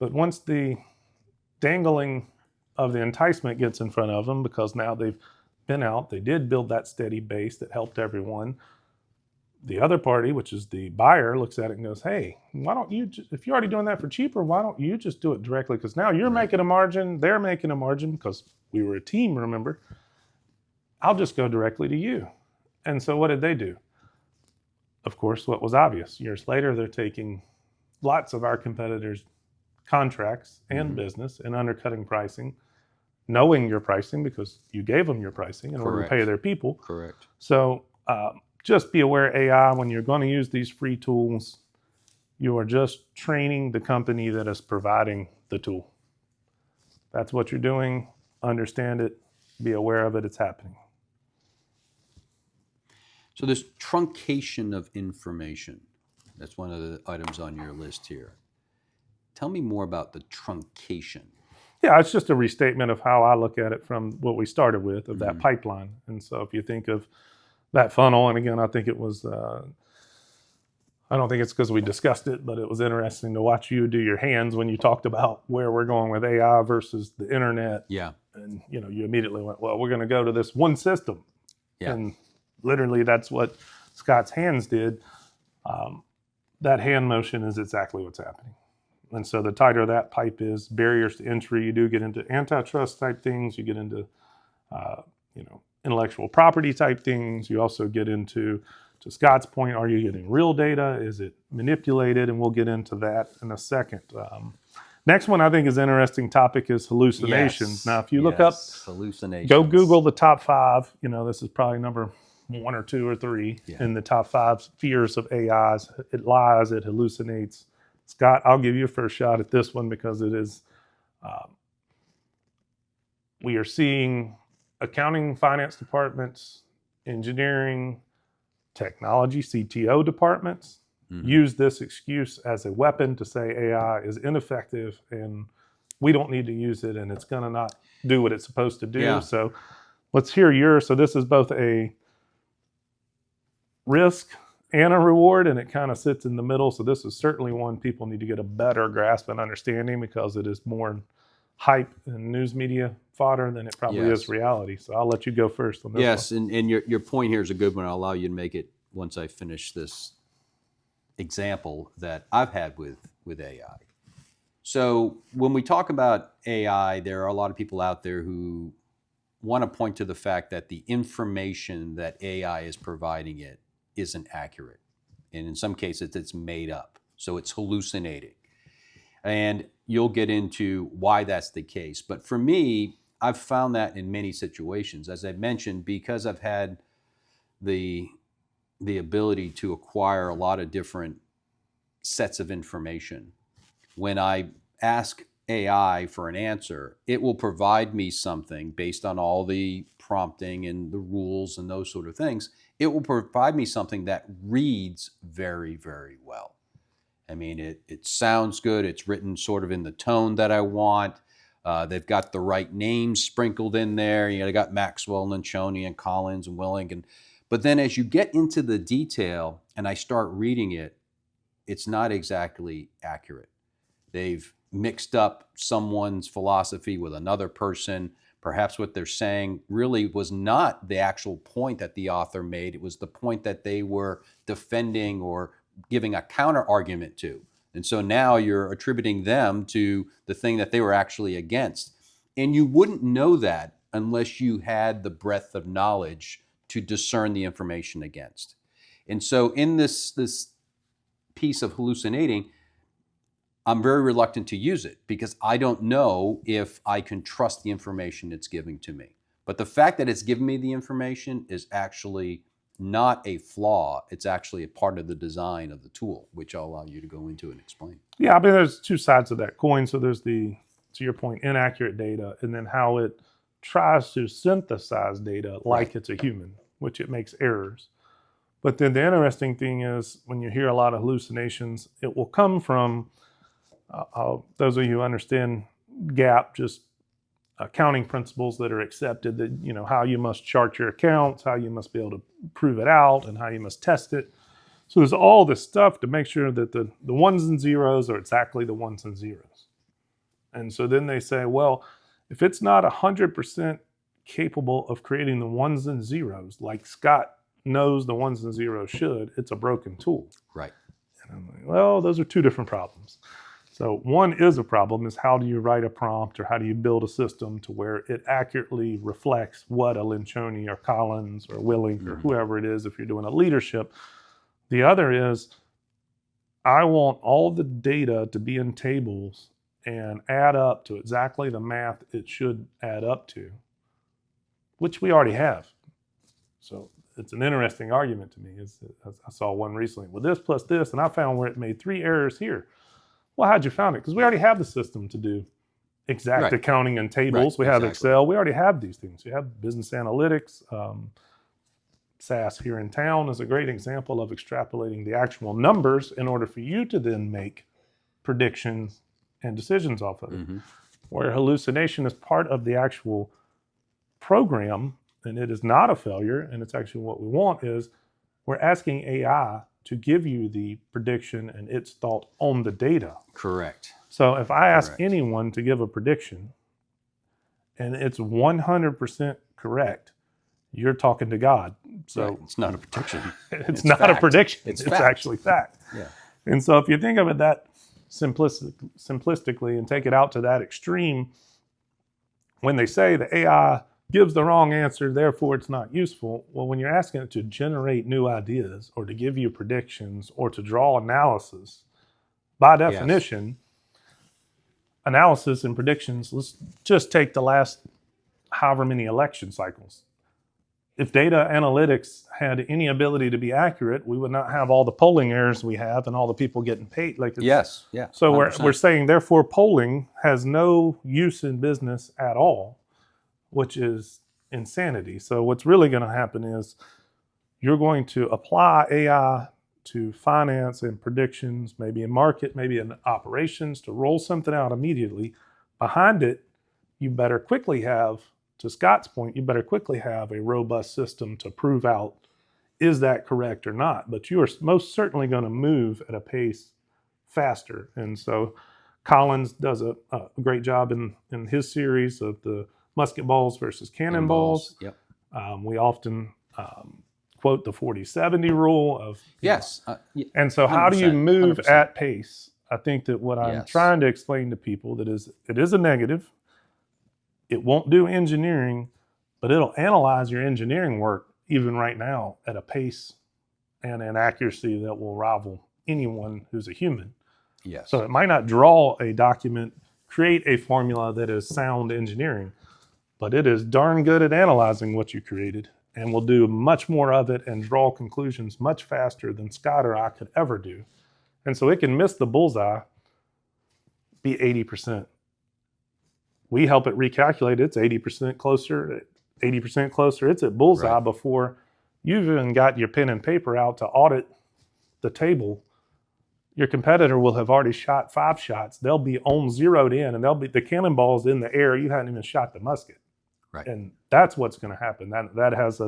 [SPEAKER 2] But once the dangling of the enticement gets in front of them, because now they've been out, they did build that steady base that helped everyone. The other party, which is the buyer, looks at it and goes, hey, why don't you, if you're already doing that for cheaper, why don't you just do it directly? Because now you're making a margin, they're making a margin, because we were a team, remember? I'll just go directly to you. And so what did they do? Of course, what was obvious. Years later, they're taking lots of our competitors' contracts and business and undercutting pricing, knowing your pricing because you gave them your pricing in order to pay their people.
[SPEAKER 1] Correct.
[SPEAKER 2] So just be aware, AI, when you're going to use these free tools, you are just training the company that is providing the tool. That's what you're doing. Understand it. Be aware of it. It's happening.
[SPEAKER 1] So this truncation of information, that's one of the items on your list here. Tell me more about the truncation.
[SPEAKER 2] Yeah, it's just a restatement of how I look at it from what we started with, of that pipeline. And so if you think of that funnel, and again, I think it was I don't think it's because we discussed it, but it was interesting to watch you do your hands when you talked about where we're going with AI versus the internet.
[SPEAKER 1] Yeah.
[SPEAKER 2] And, you know, you immediately went, well, we're going to go to this one system.
[SPEAKER 1] Yeah.
[SPEAKER 2] And literally that's what Scott's hands did. That hand motion is exactly what's happening. And so the tighter that pipe is, barriers to entry, you do get into antitrust type things. You get into, intellectual property type things. You also get into, to Scott's point, are you getting real data? Is it manipulated? And we'll get into that in a second. Next one I think is an interesting topic is hallucinations.
[SPEAKER 1] Yes.
[SPEAKER 2] Now, if you look up,
[SPEAKER 1] hallucinations,
[SPEAKER 2] go Google the top 5. You know, this is probably number 1 or 2 or 3 in the top 5 fears of AIs. It lies, it hallucinates. Scott, I'll give you a first shot at this one because it is, we are seeing accounting, finance departments, engineering, technology, CTO departments use this excuse as a weapon to say AI is ineffective and we don't need to use it and it's going to not do what it's supposed to do.
[SPEAKER 1] Yeah.
[SPEAKER 2] So let's hear yours. So this is both a risk and a reward, and it kind of sits in the middle. So this is certainly one people need to get a better grasp and understanding because it is more hype and news media fodder than it probably is reality. So I'll let you go first on this one.
[SPEAKER 1] And your point here is a good one. I'll allow you to make it once I finish this example that I've had with AI. So when we talk about AI, there are a lot of people out there who want to point to the fact that the information that AI is providing it isn't accurate. And in some cases, it's made up. So it's hallucinating. And you'll get into why that's the case. But for me, I've found that in many situations. As I mentioned, because I've had the ability to acquire a lot of different sets of information. When I ask AI for an answer, it will provide me something based on all the prompting and the rules and those sort of things. It will provide me something that reads very, very well. I mean, it sounds good. It's written sort of in the tone that I want. They've got the right names sprinkled in there. You know, they got Maxwell, Lencioni, and Collins and Willing. But then as you get into the detail and I start reading it, it's not exactly accurate. They've mixed up someone's philosophy with another person. Perhaps what they're saying really was not the actual point that the author made. It was the point that they were defending or giving a counter argument to. And so now you're attributing them to the thing that they were actually against. And you wouldn't know that unless you had the breadth of knowledge to discern the information against. And so in this piece of hallucinating, I'm very reluctant to use it because I don't know if I can trust the information it's giving to me. But the fact that it's giving me the information is actually not a flaw. It's actually a part of the design of the tool, which I'll allow you to go into and explain.
[SPEAKER 2] Yeah, I mean, there's 2 sides of that coin. So there's the, to your point, inaccurate data, and then how it tries to synthesize data like it's a human, which it makes errors. But then the interesting thing is when you hear a lot of hallucinations, it will come from, those of you who understand GAAP, just accounting principles that are accepted, that, you know, how you must chart your accounts, how you must be able to prove it out, and how you must test it. So there's all this stuff to make sure that the ones and zeros are exactly the ones and zeros. And so then they say, well, if it's not 100% capable of creating the ones and zeros like Scott knows the ones and zeros should, it's a broken tool.
[SPEAKER 1] Right.
[SPEAKER 2] And I'm like, well, those are 2 different problems. So one is a problem is how do you write a prompt or how do you build a system to where it accurately reflects what a Lencioni or Collins or Willing or whoever it is if you're doing a leadership. The other is I want all the data to be in tables and add up to exactly the math it should add up to, which we already have. So it's an interesting argument to me. I saw one recently with this plus this, and I found where it made 3 errors here. Well, how'd you find it? Because we already have the system to do exact accounting and tables. We have Excel. We already have these things. We have business analytics. SAS here in town is a great example of extrapolating the actual numbers in order for you to then make predictions and decisions off of it. Where hallucination is part of the actual program, and it is not a failure, and it's actually what we want is We're asking AI to give you the prediction and its thought on the data.
[SPEAKER 1] Correct.
[SPEAKER 2] So if I ask
[SPEAKER 1] Correct.
[SPEAKER 2] anyone to give a prediction and it's 100% correct, you're talking to God. So
[SPEAKER 1] Right. It's not a prediction.
[SPEAKER 2] it's not fact. A prediction. It's actually fact.
[SPEAKER 1] Yeah.
[SPEAKER 2] And so if you think of it that simplistically and take it out to that extreme, when they say the AI gives the wrong answer, therefore it's not useful. Well, when you're asking it to generate new ideas or to give you predictions or to draw analysis, by definition, analysis and predictions, let's just take the last however many election cycles. If data analytics had any ability to be accurate, we would not have all the polling errors we have and all the people getting paid.
[SPEAKER 1] Yes, yeah.
[SPEAKER 2] So we're saying, therefore, polling has no use in business at all, which is insanity. So what's really going to happen is you're going to apply AI to finance and predictions, maybe in market, maybe in operations, to roll something out immediately. Behind it, you better quickly have, to Scott's point, you better quickly have a robust system to prove out, is that correct or not? But you are most certainly going to move at a pace faster. And so Collins does a great job in his series of the musket balls versus cannonballs.
[SPEAKER 1] Yep.
[SPEAKER 2] We often quote the 40-70 rule of
[SPEAKER 1] yes.
[SPEAKER 2] And so how do you move 100%. At pace? I think that what I'm trying to explain to people that is, it is a negative. It won't do engineering, but it'll analyze your engineering work even right now at a pace and an accuracy that will rival anyone who's a human.
[SPEAKER 1] Yes.
[SPEAKER 2] So it might not draw a document, create a formula that is sound engineering, but it is darn good at analyzing what you created and will do much more of it and draw conclusions much faster than Scott or I could ever do. And so it can miss the bullseye, be 80%. We help it recalculate. It's 80% closer, 80% closer. It's at bullseye before you've even got your pen and paper out to audit the table. Your competitor will have already shot 5 shots. They'll be zeroed in, and they'll be the cannonballs in the air. You hadn't even shot the musket.
[SPEAKER 1] Right.
[SPEAKER 2] And that's what's going to happen. That has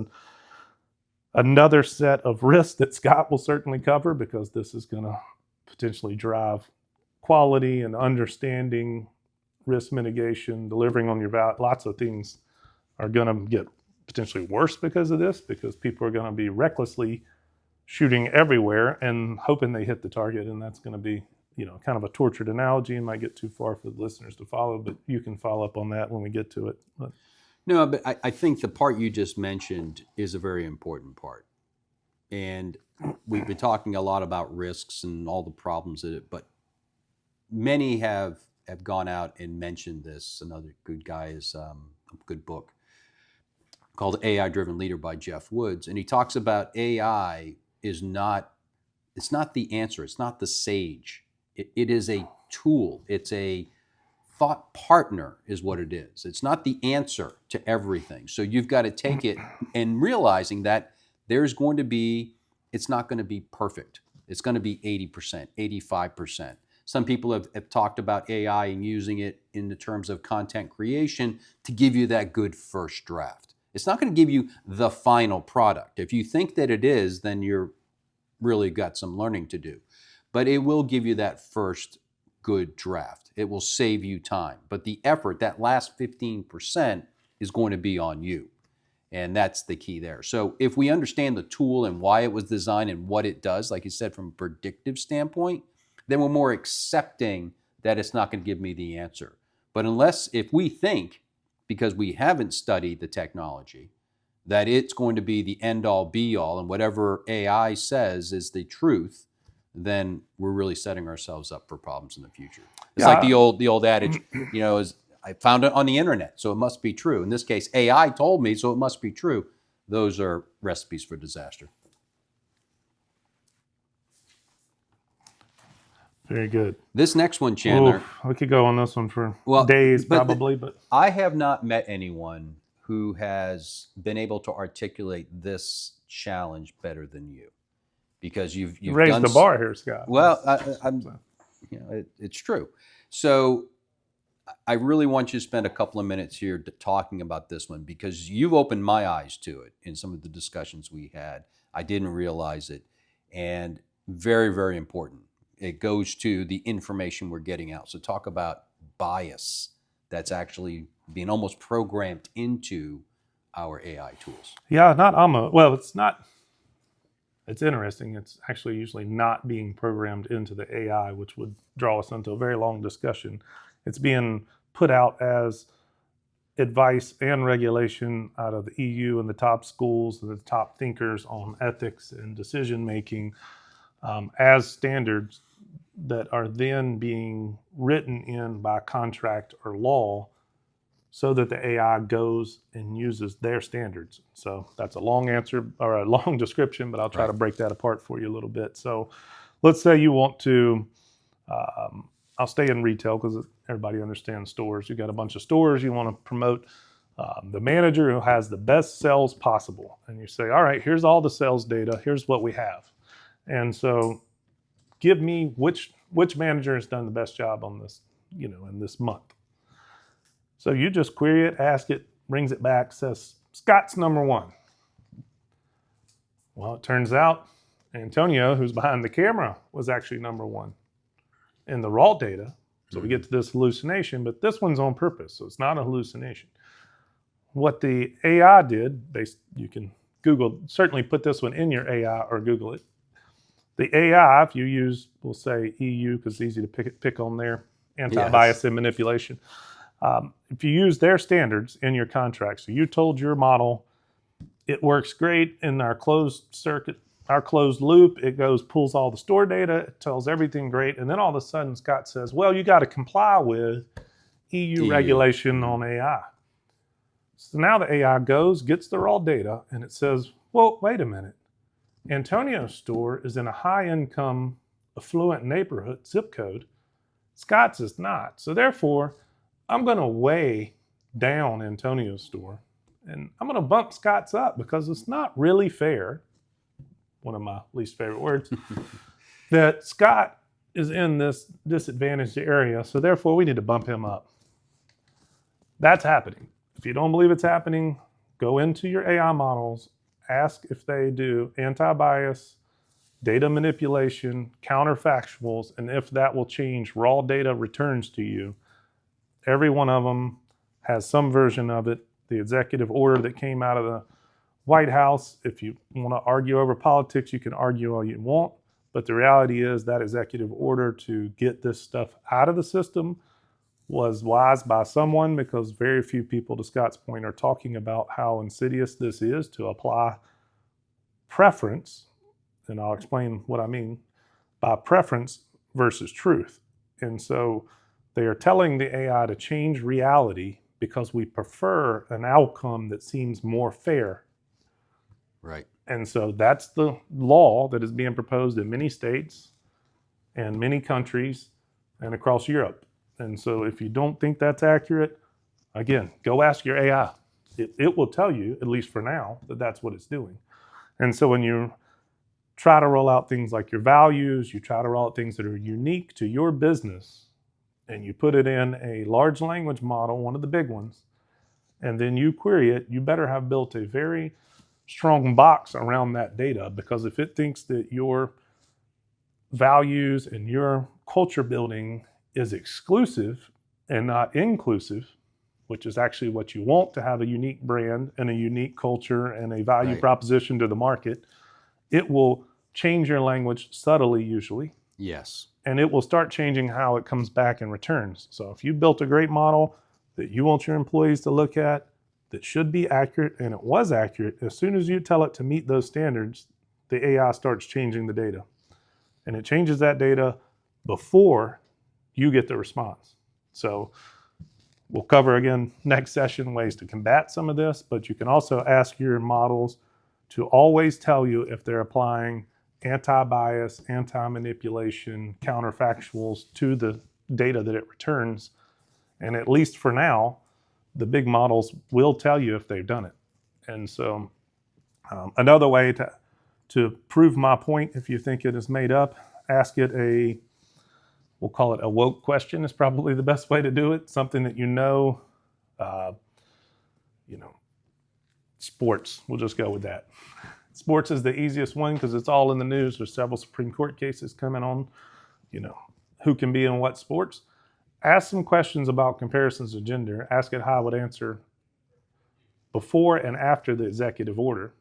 [SPEAKER 2] another set of risks that Scott will certainly cover, because this is going to potentially drive quality and understanding, risk mitigation, delivering on your value. Lots of things are going to get potentially worse because of this, because people are going to be recklessly shooting everywhere and hoping they hit the target. And that's going to be, kind of a tortured analogy and might get too far for the listeners to follow, but you can follow up on that when we get to it.
[SPEAKER 1] No, but I think the part you just mentioned is a very important part. And we've been talking a lot about risks and all the problems in it, but many have gone out and mentioned this. Another good guy is a good book called AI Driven Leader by Jeff Woods. And he talks about AI it's not the answer. It's not the sage. It is a tool. It's a thought partner is what it is. It's not the answer to everything. So you've got to take it and realizing that it's not going to be perfect. It's going to be 80%, 85%. Some people have talked about AI and using it in the terms of content creation to give you that good first draft. It's not going to give you the final product. If you think that it is, then you're really got some learning to do. But it will give you that first good draft. It will save you time. But the effort, that last 15%, is going to be on you. And that's the key there. So if we understand the tool and why it was designed and what it does, like you said, from a predictive standpoint, then we're more accepting that it's not going to give me the answer. But if we think, because we haven't studied the technology, that it's going to be the end-all, be-all, and whatever AI says is the truth, then we're really setting ourselves up for problems in the future. It's like the old adage, is I found it on the internet, so it must be true. In this case, AI told me, so it must be true. Those are recipes for disaster.
[SPEAKER 2] Very good.
[SPEAKER 1] This next one, Chandler.
[SPEAKER 2] Ooh, we could go on this one for days probably. But
[SPEAKER 1] I have not met anyone who has been able to articulate this challenge better than you. Because you've
[SPEAKER 2] raised the bar here, Scott.
[SPEAKER 1] Well, it's true. So I really want you to spend a couple of minutes here talking about this one, because you've opened my eyes to it in some of the discussions we had. I didn't realize it. And very, very important. It goes to the information we're getting out. So talk about bias that's actually being almost programmed into our AI tools.
[SPEAKER 2] Yeah, not almost. Well, it's not. It's interesting. It's actually usually not being programmed into the AI, which would draw us into a very long discussion. It's being put out as advice and regulation out of the EU and the top schools and the top thinkers on ethics and decision making as standards that are then being written in by contract or law so that the AI goes and uses their standards. So that's a long answer or a long description, but I'll try to break that apart for you a little bit. So let's say you want to, I'll stay in retail because everybody understands stores. You got a bunch of stores, you want to promote the manager who has the best sales possible. And you say, all right, here's all the sales data, here's what we have. And so give me which manager has done the best job on this, in this month. So you just query it, ask it, brings it back, says, Scott's number one. Well, it turns out Antonio, who's behind the camera, was actually number one in the raw data. So we get to this hallucination, but this one's on purpose, so it's not a hallucination. What the AI did, you can Google, certainly put this one in your AI or Google it. The AI, if you use, we'll say EU, because it's easy to pick on their anti-bias and manipulation. If you use their standards in your contract, so you told your model, it works great in our closed circuit, our closed loop, it goes, pulls all the store data, it tells everything great, and then all of a sudden Scott says, well, you got to comply with EU regulation on AI. So now the AI goes, gets the raw data, and it says, well, wait a minute. Antonio's store is in a high-income, affluent neighborhood, zip code. Scott's is not. So therefore, I'm going to weigh down Antonio's store, and I'm going to bump Scott's up because it's not really fair, one of my least favorite words, that Scott is in this disadvantaged area, so therefore we need to bump him up. That's happening. If you don't believe it's happening, go into your AI models, ask if they do anti-bias, data manipulation, counterfactuals, and if that will change raw data returns to you. Every one of them has some version of it. The executive order that came out of the White House, if you want to argue over politics, you can argue all you want. But the reality is that executive order to get this stuff out of the system was wise by someone, because very few people, to Scott's point, are talking about how insidious this is to apply preference. And I'll explain what I mean by preference versus truth. And so they are telling the AI to change reality because we prefer an outcome that seems more fair.
[SPEAKER 1] Right.
[SPEAKER 2] And so that's the law that is being proposed in many states and many countries and across Europe. And so if you don't think that's accurate, again, go ask your AI. It will tell you, at least for now, that that's what it's doing. And so when you try to roll out things like your values, you try to roll out things that are unique to your business, and you put it in a large language model, one of the big ones, and then you query it, you better have built a very strong box around that data, because if it thinks that your values and your culture building is exclusive and not inclusive, which is actually what you want, to have a unique brand and a unique culture and a value proposition to the market, it will change your language subtly usually.
[SPEAKER 1] Yes.
[SPEAKER 2] And it will start changing how it comes back and returns. So if you built a great model that you want your employees to look at, that should be accurate, and it was accurate, as soon as you tell it to meet those standards, the AI starts changing the data. And it changes that data before you get the response. So we'll cover again next session ways to combat some of this, but you can also ask your models to always tell you if they're applying anti-bias, anti-manipulation, counterfactuals to the data that it returns. And at least for now, the big models will tell you if they've done it. And so another way to prove my point, if you think it is made up, ask it we'll call it a woke question is probably the best way to do it. Something that sports, we'll just go with that. Sports is the easiest one because it's all in the news. There's several Supreme Court cases coming on, who can be in what sports. Ask some questions about comparisons of gender. Ask it how I would answer before and after the executive order,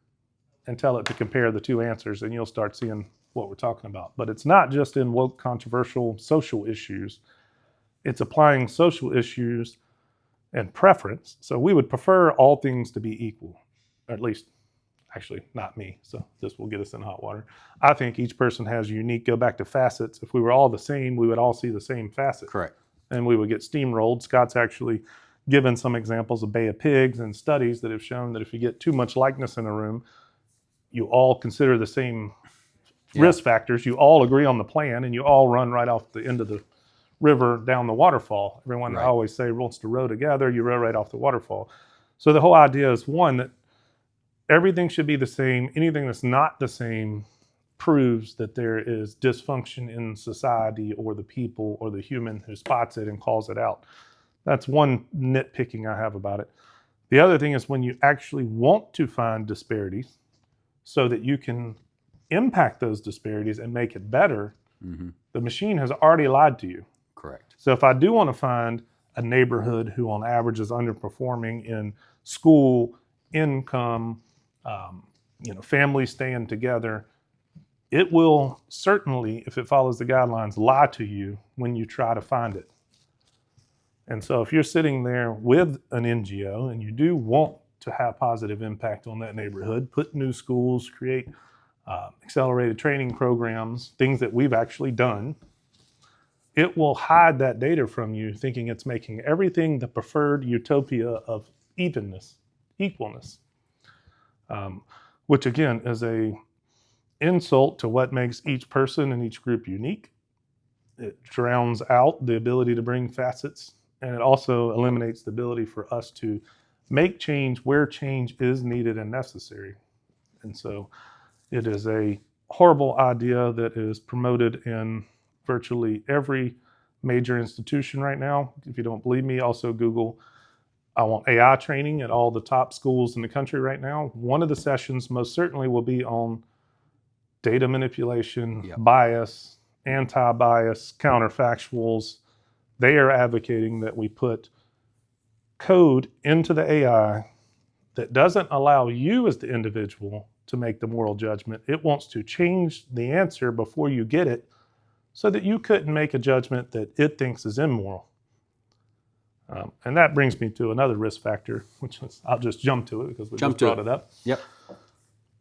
[SPEAKER 2] and tell it to compare the two answers, and you'll start seeing what we're talking about. But it's not just in woke, controversial social issues. It's applying social issues and preference. So we would prefer all things to be equal, or at least, actually, not me. So this will get us in hot water. I think each person has unique, go back to facets. If we were all the same, we would all see the same facet.
[SPEAKER 1] Correct.
[SPEAKER 2] And we would get steamrolled. Scott's actually given some examples of Bay of Pigs and studies that have shown that if you get too much likeness in a room, you all consider the same risk factors, you all agree on the plan, and you all run right off the end of the river down the waterfall. Everyone I always say wants to row together, you row right off the waterfall. So the whole idea is, one, that everything should be the same. Anything that's not the same proves that there is dysfunction in society or the people or the human who spots it and calls it out. That's one nitpicking I have about it. The other thing is, when you actually want to find disparities so that you can impact those disparities and make it better, the machine has already lied to you.
[SPEAKER 1] Correct.
[SPEAKER 2] So if I do want to find a neighborhood who on average is underperforming in school, income, families staying together, it will certainly, if it follows the guidelines, lie to you when you try to find it. And so if you're sitting there with an NGO and you do want to have positive impact on that neighborhood, put new schools, create accelerated training programs, things that we've actually done, it will hide that data from you, thinking it's making everything the preferred utopia of evenness, equalness, which again is a insult to what makes each person and each group unique. It drowns out the ability to bring facets, and it also eliminates the ability for us to make change where change is needed and necessary. And so it is a horrible idea that is promoted in virtually every major institution right now. If you don't believe me, also Google, I want AI training at all the top schools in the country right now. One of the sessions most certainly will be on data manipulation, bias, anti-bias, counterfactuals. They are advocating that we put code into the AI that doesn't allow you as the individual to make the moral judgment. It wants to change the answer before you get it so that you couldn't make a judgment that it thinks is immoral. And that brings me to another risk factor, which is, I'll just jump to it because we just brought it up.
[SPEAKER 1] Yep.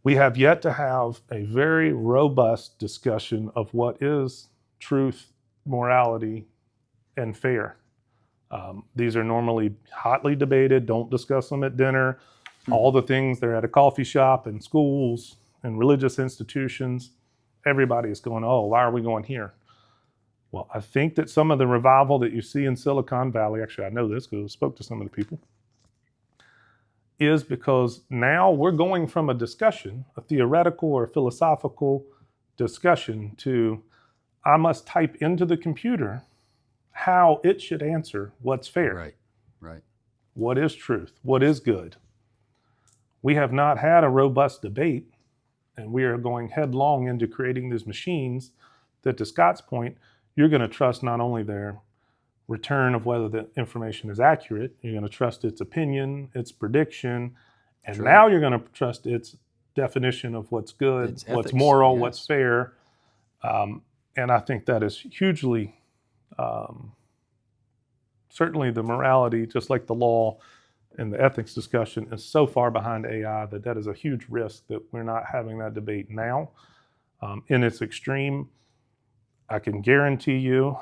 [SPEAKER 2] We have yet to have a very robust discussion of what is truth, morality, and fair. These are normally hotly debated. Don't discuss them at dinner. All the things, they're at a coffee shop and schools and religious institutions. Everybody is going, oh, why are we going here? Well, I think that some of the revival that you see in Silicon Valley, actually I know this because I spoke to some of the people, is because now we're going from a discussion, a theoretical or philosophical discussion, to I must type into the computer how it should answer what's fair.
[SPEAKER 1] Right.
[SPEAKER 2] What is truth? What is good? We have not had a robust debate, and we are going headlong into creating these machines that, to Scott's point, you're going to trust not only their return of whether the information is accurate, you're going to trust its opinion, its prediction, and now you're going to trust its definition of what's good,
[SPEAKER 1] It's
[SPEAKER 2] what's
[SPEAKER 1] ethics,
[SPEAKER 2] moral, what's fair. And I think that is hugely, certainly the morality, just like the law and the ethics discussion, is so far behind AI that is a huge risk that we're not having that debate now. In its extreme, I can guarantee you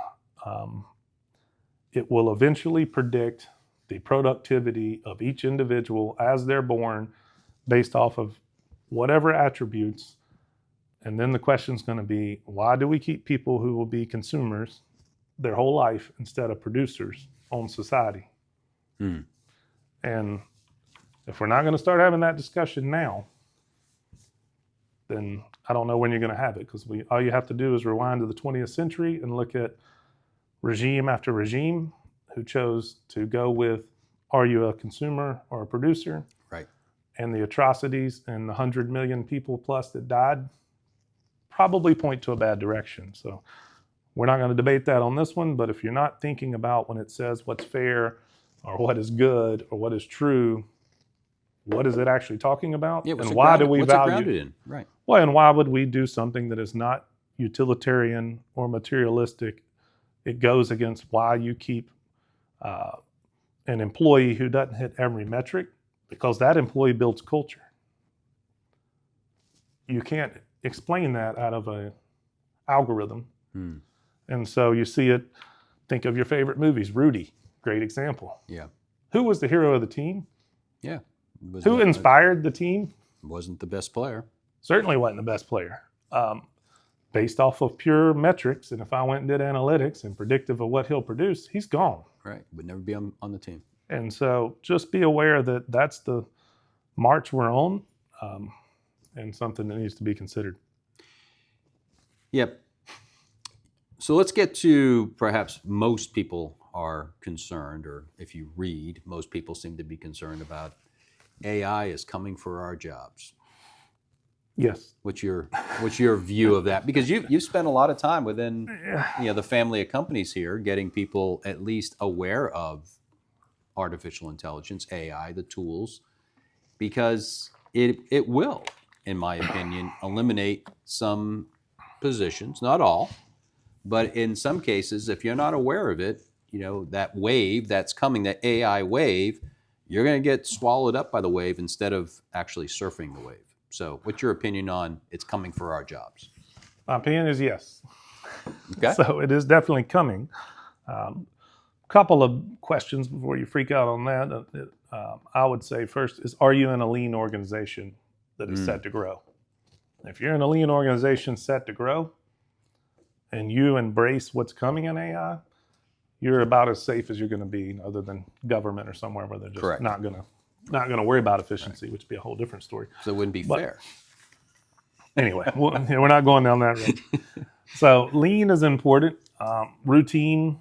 [SPEAKER 2] it will eventually predict the productivity of each individual as they're born based off of whatever attributes. And then the question is going to be, why do we keep people who will be consumers their whole life instead of producers on society? And if we're not going to start having that discussion now, then I don't know when you're going to have it, because all you have to do is rewind to the 20th century and look at regime after regime who chose to go with, are you a consumer or a producer?
[SPEAKER 1] Right.
[SPEAKER 2] and the atrocities and the 100 million people plus that died probably point to a bad direction. So we're not going to debate that on this one, but if you're not thinking about when it says what's fair or what is good or what is true, what is it actually talking about?
[SPEAKER 1] Yeah,
[SPEAKER 2] and why do we
[SPEAKER 1] what's it
[SPEAKER 2] value
[SPEAKER 1] grounded in? Right.
[SPEAKER 2] Well, and why would we do something that is not utilitarian or materialistic? It goes against why you keep an employee who doesn't hit every metric, because that employee builds culture. You can't explain that out of an algorithm. And so you see it, think of your favorite movies. Rudy, great example.
[SPEAKER 1] Yeah.
[SPEAKER 2] Who was the hero of the team?
[SPEAKER 1] Yeah.
[SPEAKER 2] Who inspired the team?
[SPEAKER 1] Wasn't the best player.
[SPEAKER 2] Certainly wasn't the best player. Based off of pure metrics, and if I went and did analytics and predictive of what he'll produce, he's gone.
[SPEAKER 1] Right. Would never be on the team.
[SPEAKER 2] And so just be aware that that's the march we're on, and something that needs to be considered.
[SPEAKER 1] Yep. So let's get to perhaps most people are concerned, or if you read, most people seem to be concerned about AI is coming for our jobs.
[SPEAKER 2] Yes.
[SPEAKER 1] What's your view of that? Because you've spent a lot of time within the family of companies here, getting people at least aware of artificial intelligence, AI, the tools, because it will, in my opinion, eliminate some positions, not all, but in some cases, if you're not aware of it, that wave that's coming, that AI wave, you're going to get swallowed up by the wave instead of actually surfing the wave. So what's your opinion on it's coming for our jobs?
[SPEAKER 2] My opinion is yes.
[SPEAKER 1] Okay.
[SPEAKER 2] So it is definitely coming. Couple of questions before you freak out on that. I would say first is, are you in a lean organization that is set to grow? If you're in a lean organization set to grow and you embrace what's coming in AI, you're about as safe as you're going to be, other than government or somewhere where they're just
[SPEAKER 1] Correct.
[SPEAKER 2] not going to worry about efficiency, which would be a whole different story.
[SPEAKER 1] So it wouldn't be fair.
[SPEAKER 2] Anyway, we're not going down that road. So lean is important. Routine.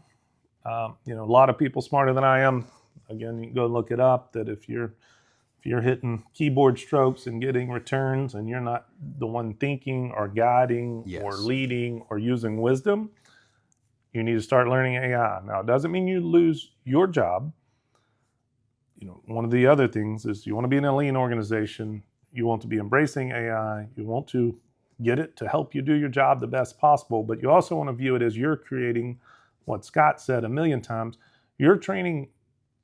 [SPEAKER 2] A lot of people smarter than I am, again, you can go look it up, that if you're hitting keyboard strokes and getting returns and you're not the one thinking or guiding or leading or using wisdom, you need to start learning AI. Now, it doesn't mean you lose your job. One of the other things is you want to be in a lean organization. You want to be embracing AI. You want to get it to help you do your job the best possible, but you also want to view it as you're creating what Scott said a million times. You're training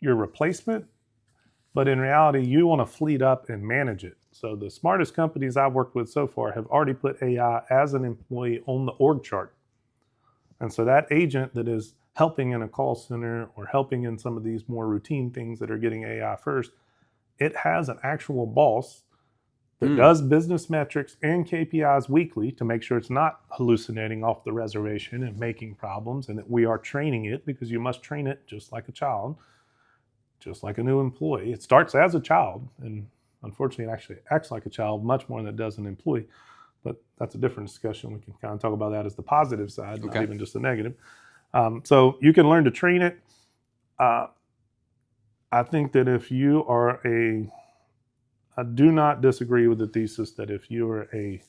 [SPEAKER 2] your replacement, but in reality, you want to fleet up and manage it. So the smartest companies I've worked with so far have already put AI as an employee on the org chart. And so that agent that is helping in a call center or helping in some of these more routine things that are getting AI first, it has an actual boss that does business metrics and KPIs weekly to make sure it's not hallucinating off the reservation and making problems, and that we are training it, because you must train it just like a child, just like a new employee. It starts as a child, and unfortunately it actually acts like a child much more than it does an employee. But that's a different discussion. We can kind of talk about that as the positive side, not even just the negative. So you can learn to train it. I think that if you are I do not disagree with the thesis that if you are a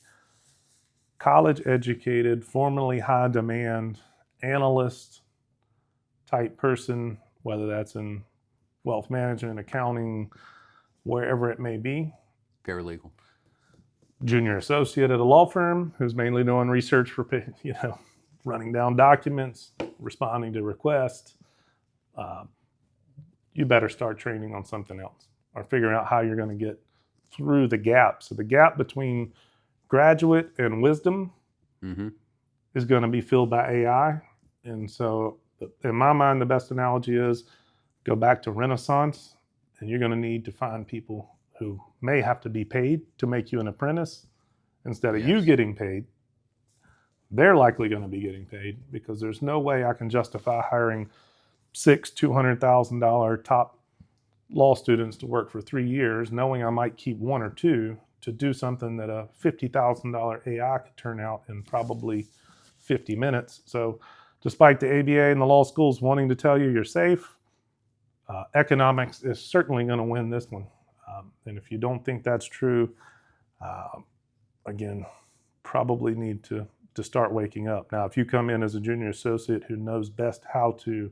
[SPEAKER 2] college-educated, formerly high-demand analyst type person, whether that's in wealth management, accounting, wherever it may be.
[SPEAKER 1] Paralegal.
[SPEAKER 2] Junior associate at a law firm who's mainly doing research for, running down documents, responding to requests. You better start training on something else, or figuring out how you're going to get through the gap. So the gap between graduate and wisdom is going to be filled by AI. And so in my mind, the best analogy is go back to Renaissance, and you're going to need to find people who may have to be paid to make you an apprentice instead of you getting paid. They're likely going to be getting paid, because there's no way I can justify hiring 6 $200,000 top law students to work for 3 years, knowing I might keep 1 or 2 to do something that a $50,000 AI could turn out in probably 50 minutes. So despite the ABA and the law schools wanting to tell you you're safe, economics is certainly going to win this one. And if you don't think that's true, again, probably need to start waking up. Now, if you come in as a junior associate who knows best how to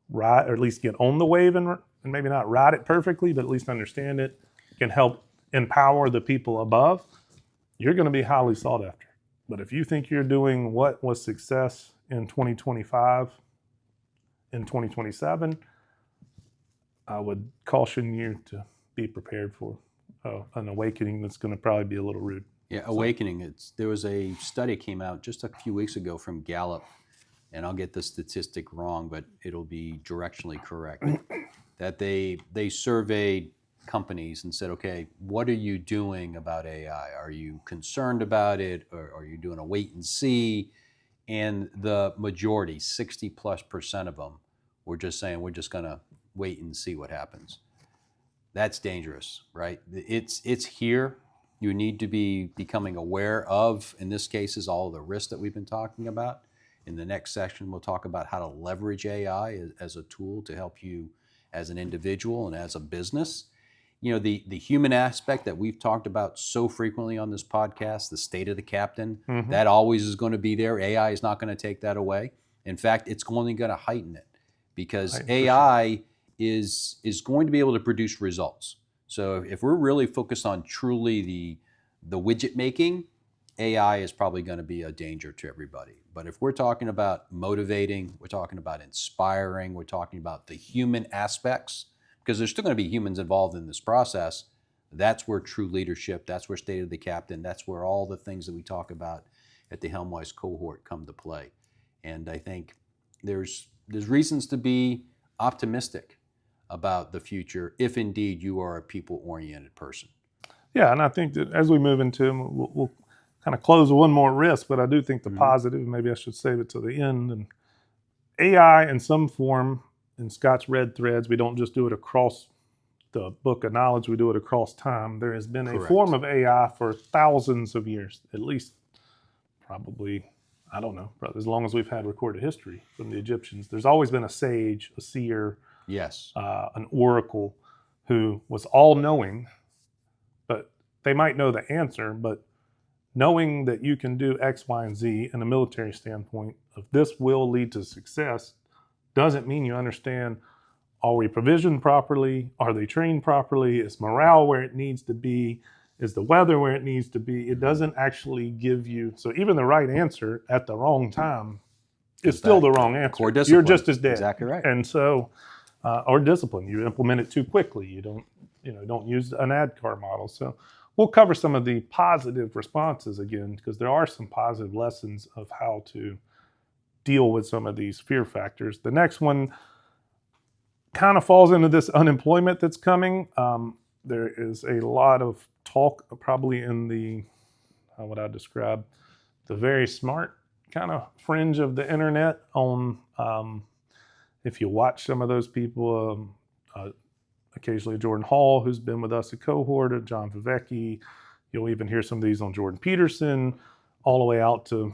[SPEAKER 2] ride, or at least get on the wave and maybe not ride it perfectly, but at least understand it, can help empower the people above, you're going to be highly sought after. But if you think you're doing what was success in 2025, in 2027, I would caution you to be prepared for an awakening that's going to probably be a little rude.
[SPEAKER 1] Yeah, awakening. There was a study came out just a few weeks ago from Gallup, and I'll get the statistic wrong, but it'll be directionally correct, that they surveyed companies and said, okay, what are you doing about AI? Are you concerned about it, or are you doing a wait and see? And the majority, 60+% of them, were just saying, we're just going to wait and see what happens. That's dangerous, right? It's here. You need to be becoming aware of, in this case, is all the risks that we've been talking about. In the next section, we'll talk about how to leverage AI as a tool to help you as an individual and as a business. You know, the human aspect that we've talked about so frequently on this podcast, the state of the captain, that always is going to be there. AI is not going to take that away. In fact, it's only going to heighten it, because AI is going to be able to produce results. So if we're really focused on truly the widget making, AI is probably going to be a danger to everybody. But if we're talking about motivating, we're talking about inspiring, we're talking about the human aspects, because there's still going to be humans involved in this process, that's where true leadership, that's where state of the captain, that's where all the things that we talk about at the Helmwise cohort come to play. And I think there's reasons to be optimistic about the future if indeed you are a people-oriented person.
[SPEAKER 2] Yeah, and I think that as we move into them, we'll kind of close with one more risk, but I do think the positive, maybe I should save it to the end. And AI in some form, in Scott's red threads, we don't just do it across the book of knowledge, we do it across time. There has been a form of AI for thousands of years, at least probably, I don't know, as long as we've had recorded history from the Egyptians. There's always been a sage, a seer, an oracle who was all-knowing, but they might know the answer, but knowing that you can do X, Y, and Z in a military standpoint, if this will lead to success, doesn't mean you understand, are we provisioned properly? Are they trained properly? Is morale where it needs to be? Is the weather where it needs to be? It doesn't actually give you, so even the right answer at the wrong time is still the wrong answer. You're just as dead.
[SPEAKER 1] Exactly right.
[SPEAKER 2] And so, or discipline, you implement it too quickly. You don't use an ADKAR model. So we'll cover some of the positive responses again, because there are some positive lessons of how to deal with some of these fear factors. The next one kind of falls into this unemployment that's coming. There is a lot of talk, probably in the, how would I describe, the very smart kind of fringe of the internet on, if you watch some of those people, occasionally Jordan Hall, who's been with us, a cohort, John Vivecki, you'll even hear some of these on Jordan Peterson, all the way out to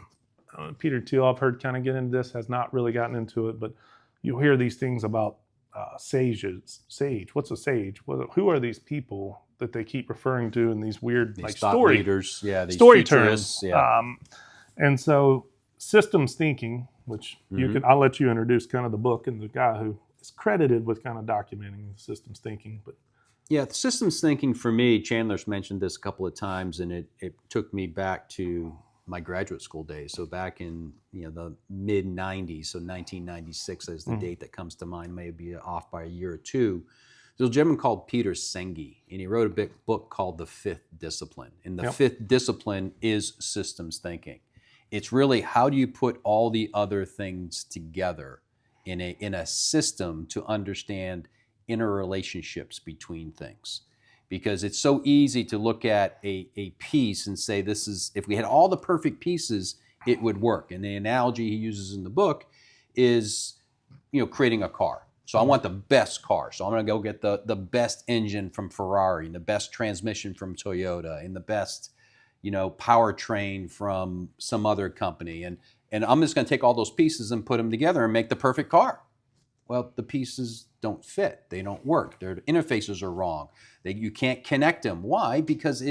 [SPEAKER 2] Peter Thiel. I've heard kind of get into this, has not really gotten into it, but you'll hear these things about sages. Sage, what's a sage? Who are these people that they keep referring to in these weird
[SPEAKER 1] these
[SPEAKER 2] like
[SPEAKER 1] story leaders, these
[SPEAKER 2] story terms? And so systems thinking, which I'll let you introduce kind of the book and the guy who is credited with kind of documenting systems thinking. But
[SPEAKER 1] yeah, the systems thinking for me, Chandler's mentioned this a couple of times, and it took me back to my graduate school days. So back in the mid 90s, so 1996 is the date that comes to mind, maybe off by a year or two. There's a gentleman called Peter Senge, and he wrote a big book called The Fifth Discipline. And the fifth discipline is systems thinking. It's really, how do you put all the other things together in a system to understand interrelationships between things? Because it's so easy to look at a piece and say, this is, if we had all the perfect pieces, it would work. And the analogy he uses in the book is, creating a car. So I want the best car. So I'm going to go get the best engine from Ferrari, and the best transmission from Toyota, and the best, powertrain from some other company. And I'm just going to take all those pieces and put them together and make the perfect car. Well, the pieces don't fit. They don't work. Their interfaces are wrong. You can't connect them. Why? Because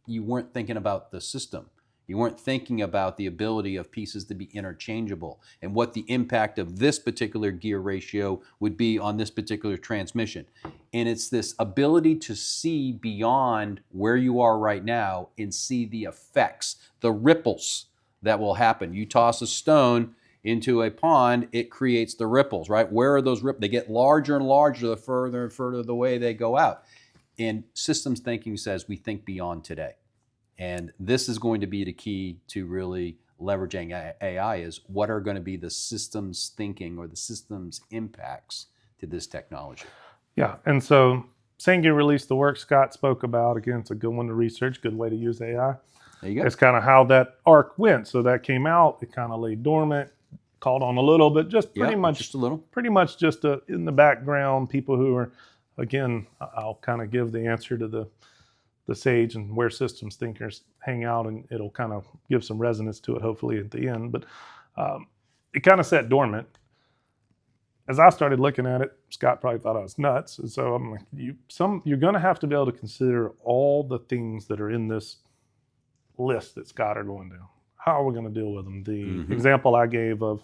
[SPEAKER 1] you weren't thinking about the system. You weren't thinking about the ability of pieces to be interchangeable and what the impact of this particular gear ratio would be on this particular transmission. And it's this ability to see beyond where you are right now and see the effects, the ripples that will happen. You toss a stone into a pond, it creates the ripples, right? Where are those ripples? They get larger and larger the further and further the way they go out. And systems thinking says we think beyond today. And this is going to be the key to really leveraging AI is what are going to be the systems thinking or the systems impacts to this technology.
[SPEAKER 2] Yeah, and so Sangu released the work Scott spoke about. Again, it's a good one to research, good way to use AI.
[SPEAKER 1] There you go.
[SPEAKER 2] It's kind of how that arc went. So that came out, it kind of lay dormant, called on a little bit, just pretty much
[SPEAKER 1] just a little.
[SPEAKER 2] Pretty much just in the background, people who are, again, I'll kind of give the answer to the sage and where systems thinkers hang out, and it'll kind of give some resonance to it hopefully at the end. But it kind of sat dormant. As I started looking at it, Scott probably thought I was nuts. And so I'm like, you're going to have to be able to consider all the things that are in this list that Scott are going down. How are we going to deal with them? The example I gave of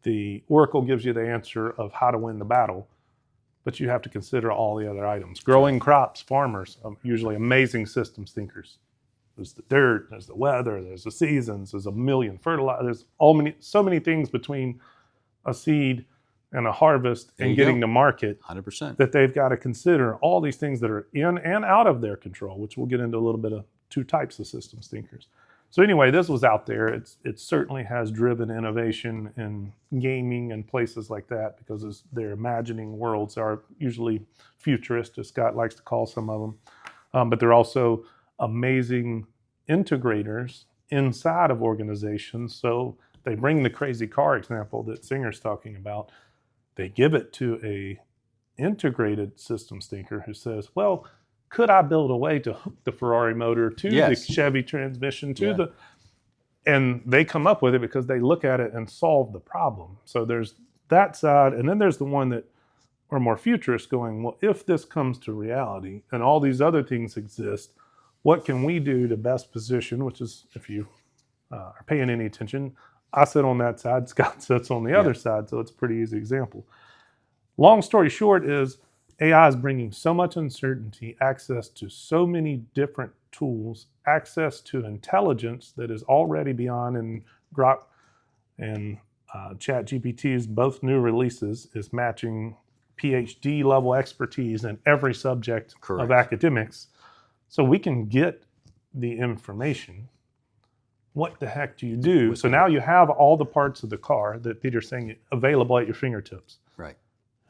[SPEAKER 2] the Oracle gives you the answer of how to win the battle, but you have to consider all the other items. Growing crops, farmers, usually amazing systems thinkers. There's the dirt, there's the weather, there's the seasons, there's a million fertilizers, there's so many things between a seed and a harvest and getting to market
[SPEAKER 1] 100%.
[SPEAKER 2] That they've got to consider all these things that are in and out of their control, which we'll get into a little bit of two types of systems thinkers. So anyway, this was out there. It certainly has driven innovation in gaming and places like that because their imagining worlds are usually futurist, as Scott likes to call some of them. But they're also amazing integrators inside of organizations. So they bring the crazy car example that Singer's talking about. They give it to a integrated systems thinker who says, well, could I build a way to hook the Ferrari motor to the Chevy transmission and they come up with it because they look at it and solve the problem. So there's that side. And then there's the one that are more futurist going, well, if this comes to reality and all these other things exist, what can we do to best position, which is, if you are paying any attention, I sit on that side, Scott sits on the other side. So it's a pretty easy example. Long story short is, AI is bringing so much uncertainty, access to so many different tools, access to intelligence that is already beyond, and Grok and ChatGPT's both new releases is matching PhD level expertise in every subject of academics. So we can get the information. What the heck do you do? So now you have all the parts of the car that Peter's saying available at your fingertips.
[SPEAKER 1] Right.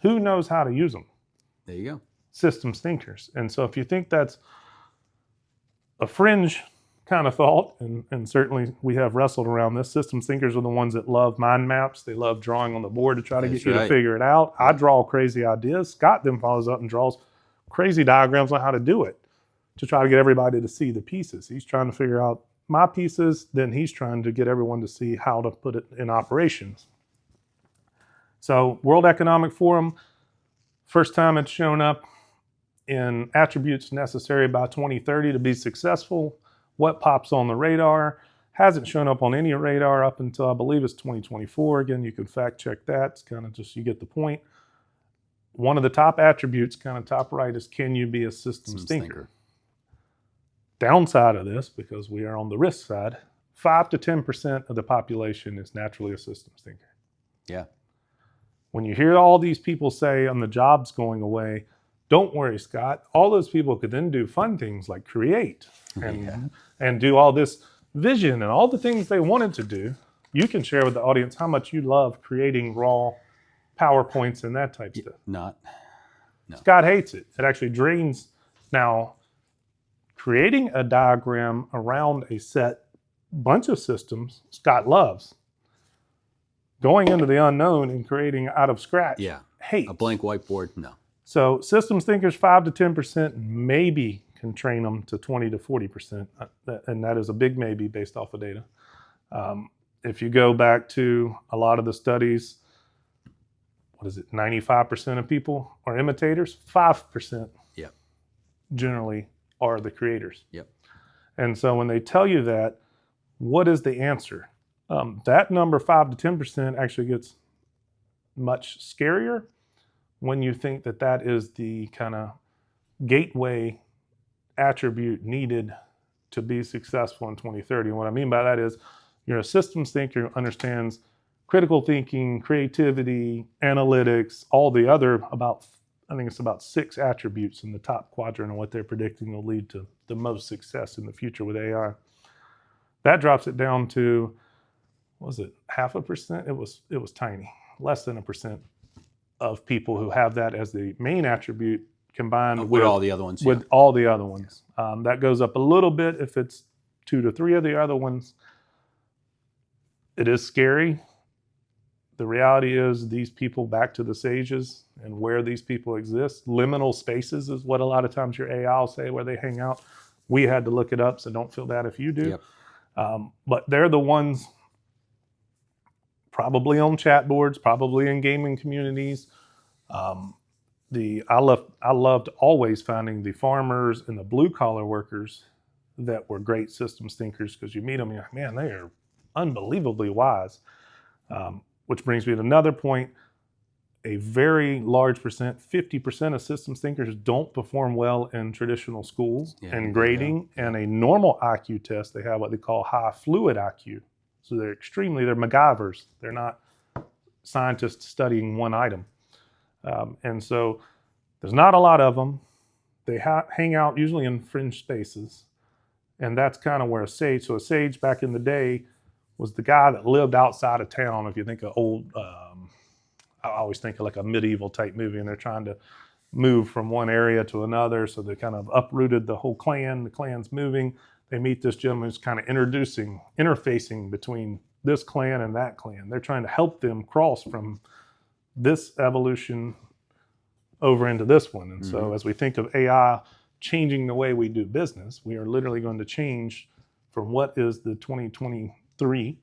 [SPEAKER 2] Who knows how to use them?
[SPEAKER 1] There you go.
[SPEAKER 2] Systems thinkers. And so if you think that's a fringe kind of thought, and certainly we have wrestled around this, systems thinkers are the ones that love mind maps. They love drawing on the board to try to get you to figure it out. I draw crazy ideas. Scott then follows up and draws crazy diagrams on how to do it to try to get everybody to see the pieces. He's trying to figure out my pieces, then he's trying to get everyone to see how to put it in operations. So World Economic Forum, first time it's shown up in attributes necessary by 2030 to be successful. What pops on the radar? Hasn't shown up on any radar up until I believe it's 2024. Again, you can fact check that. It's kind of just, you get the point. One of the top attributes, kind of top right, is can you be a systems thinker? Downside of this, because we are on the risk side, 5 to 10% of the population is naturally a systems thinker.
[SPEAKER 1] Yeah.
[SPEAKER 2] When you hear all these people say, the job's going away, don't worry, Scott. All those people could then do fun things like create and do all this vision and all the things they wanted to do. You can share with the audience how much you love creating raw PowerPoints and that type stuff.
[SPEAKER 1] No.
[SPEAKER 2] Scott hates it. It actually drains. Now, creating a diagram around a set bunch of systems, Scott loves. Going into the unknown and creating out of scratch, hates.
[SPEAKER 1] A blank whiteboard, no.
[SPEAKER 2] So systems thinkers, 5 to 10%, maybe can train them to 20 to 40%. And that is a big maybe based off of data. If you go back to a lot of the studies, 95% of people are imitators, 5%
[SPEAKER 1] Yep.
[SPEAKER 2] generally are the creators.
[SPEAKER 1] Yep.
[SPEAKER 2] And so when they tell you that, what is the answer? That number, 5 to 10%, actually gets much scarier when you think that that is the kind of gateway attribute needed to be successful in 2030. And what I mean by that is you're a systems thinker who understands critical thinking, creativity, analytics, all the other I think it's about 6 attributes in the top quadrant of what they're predicting will lead to the most success in the future with AI. That drops it down to, what was it, 0.5%? It was tiny, less than 1% of people who have that as the main attribute combined
[SPEAKER 1] with all the other ones.
[SPEAKER 2] With all the other ones. That goes up a little bit if it's 2 to 3 of the other ones. It is scary. The reality is these people, back to the sages and where these people exist, liminal spaces is what a lot of times your AI will say where they hang out. We had to look it up, so don't feel bad if you do.
[SPEAKER 1] Yep.
[SPEAKER 2] But they're the ones probably on chat boards, probably in gaming communities. I loved always finding the farmers and the blue collar workers that were great systems thinkers, because you meet them and you're like, man, they are unbelievably wise. Which brings me to another point. A very large percent, 50% of systems thinkers don't perform well in traditional schools and grading. And a normal IQ test, they have what they call high fluid IQ. So they're MacGyvers. They're not scientists studying one item. And so there's not a lot of them. They hang out usually in fringe spaces. And that's kind of where a sage back in the day was the guy that lived outside of town. If you think of old, I always think of like a medieval type movie, and they're trying to move from one area to another. So they kind of uprooted the whole clan. The clan's moving. They meet this gentleman who's kind of interfacing between this clan and that clan. They're trying to help them cross from this evolution over into this one. And so as we think of AI changing the way we do business, we are literally going to change from what is the 2023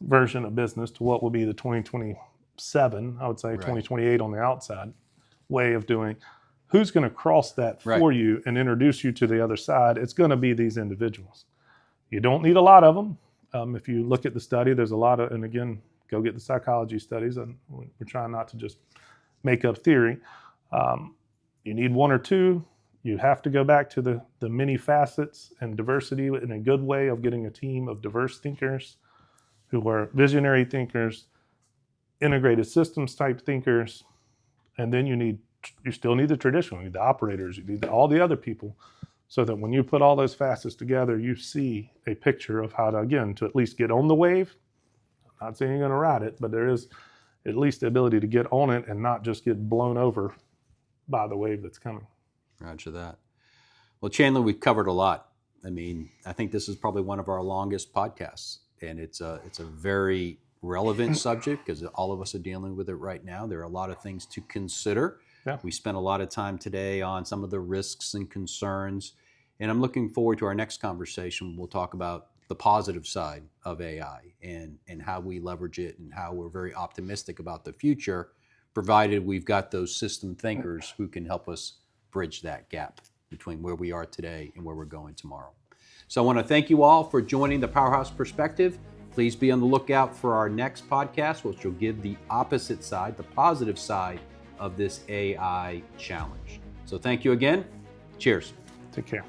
[SPEAKER 2] version of business to what will be the 2027, I would say 2028 on the outside way of doing. Who's going to cross that for you and introduce you to the other side? It's going to be these individuals. You don't need a lot of them. If you look at the study, there's a lot of, and again, go get the psychology studies, and we're trying not to just make up theory. You need 1 or 2. You have to go back to the many facets and diversity in a good way of getting a team of diverse thinkers who are visionary thinkers, integrated systems type thinkers, and then you still need the traditional, you need the operators, you need all the other people, so that when you put all those facets together, you see a picture of how to, again, to at least get on the wave. I'm not saying you're going to ride it, but there is at least the ability to get on it and not just get blown over by the wave that's coming.
[SPEAKER 1] Roger that. Well, Chandler, we've covered a lot. I mean, I think this is probably one of our longest podcasts, and it's a very relevant subject because all of us are dealing with it right now. There are a lot of things to consider. Yeah. We spent a lot of time today on some of the risks and concerns, and I'm looking forward to our next conversation. We'll talk about the positive side of AI and how we leverage it and how we're very optimistic about the future, provided we've got those system thinkers who can help us bridge that gap between where we are today and where we're going tomorrow. So I want to thank you all for joining the Powerhouse Perspective. Please be on the lookout for our next podcast, which will give the opposite side, the positive side of this AI challenge. So thank you again. Cheers.
[SPEAKER 2] Take care.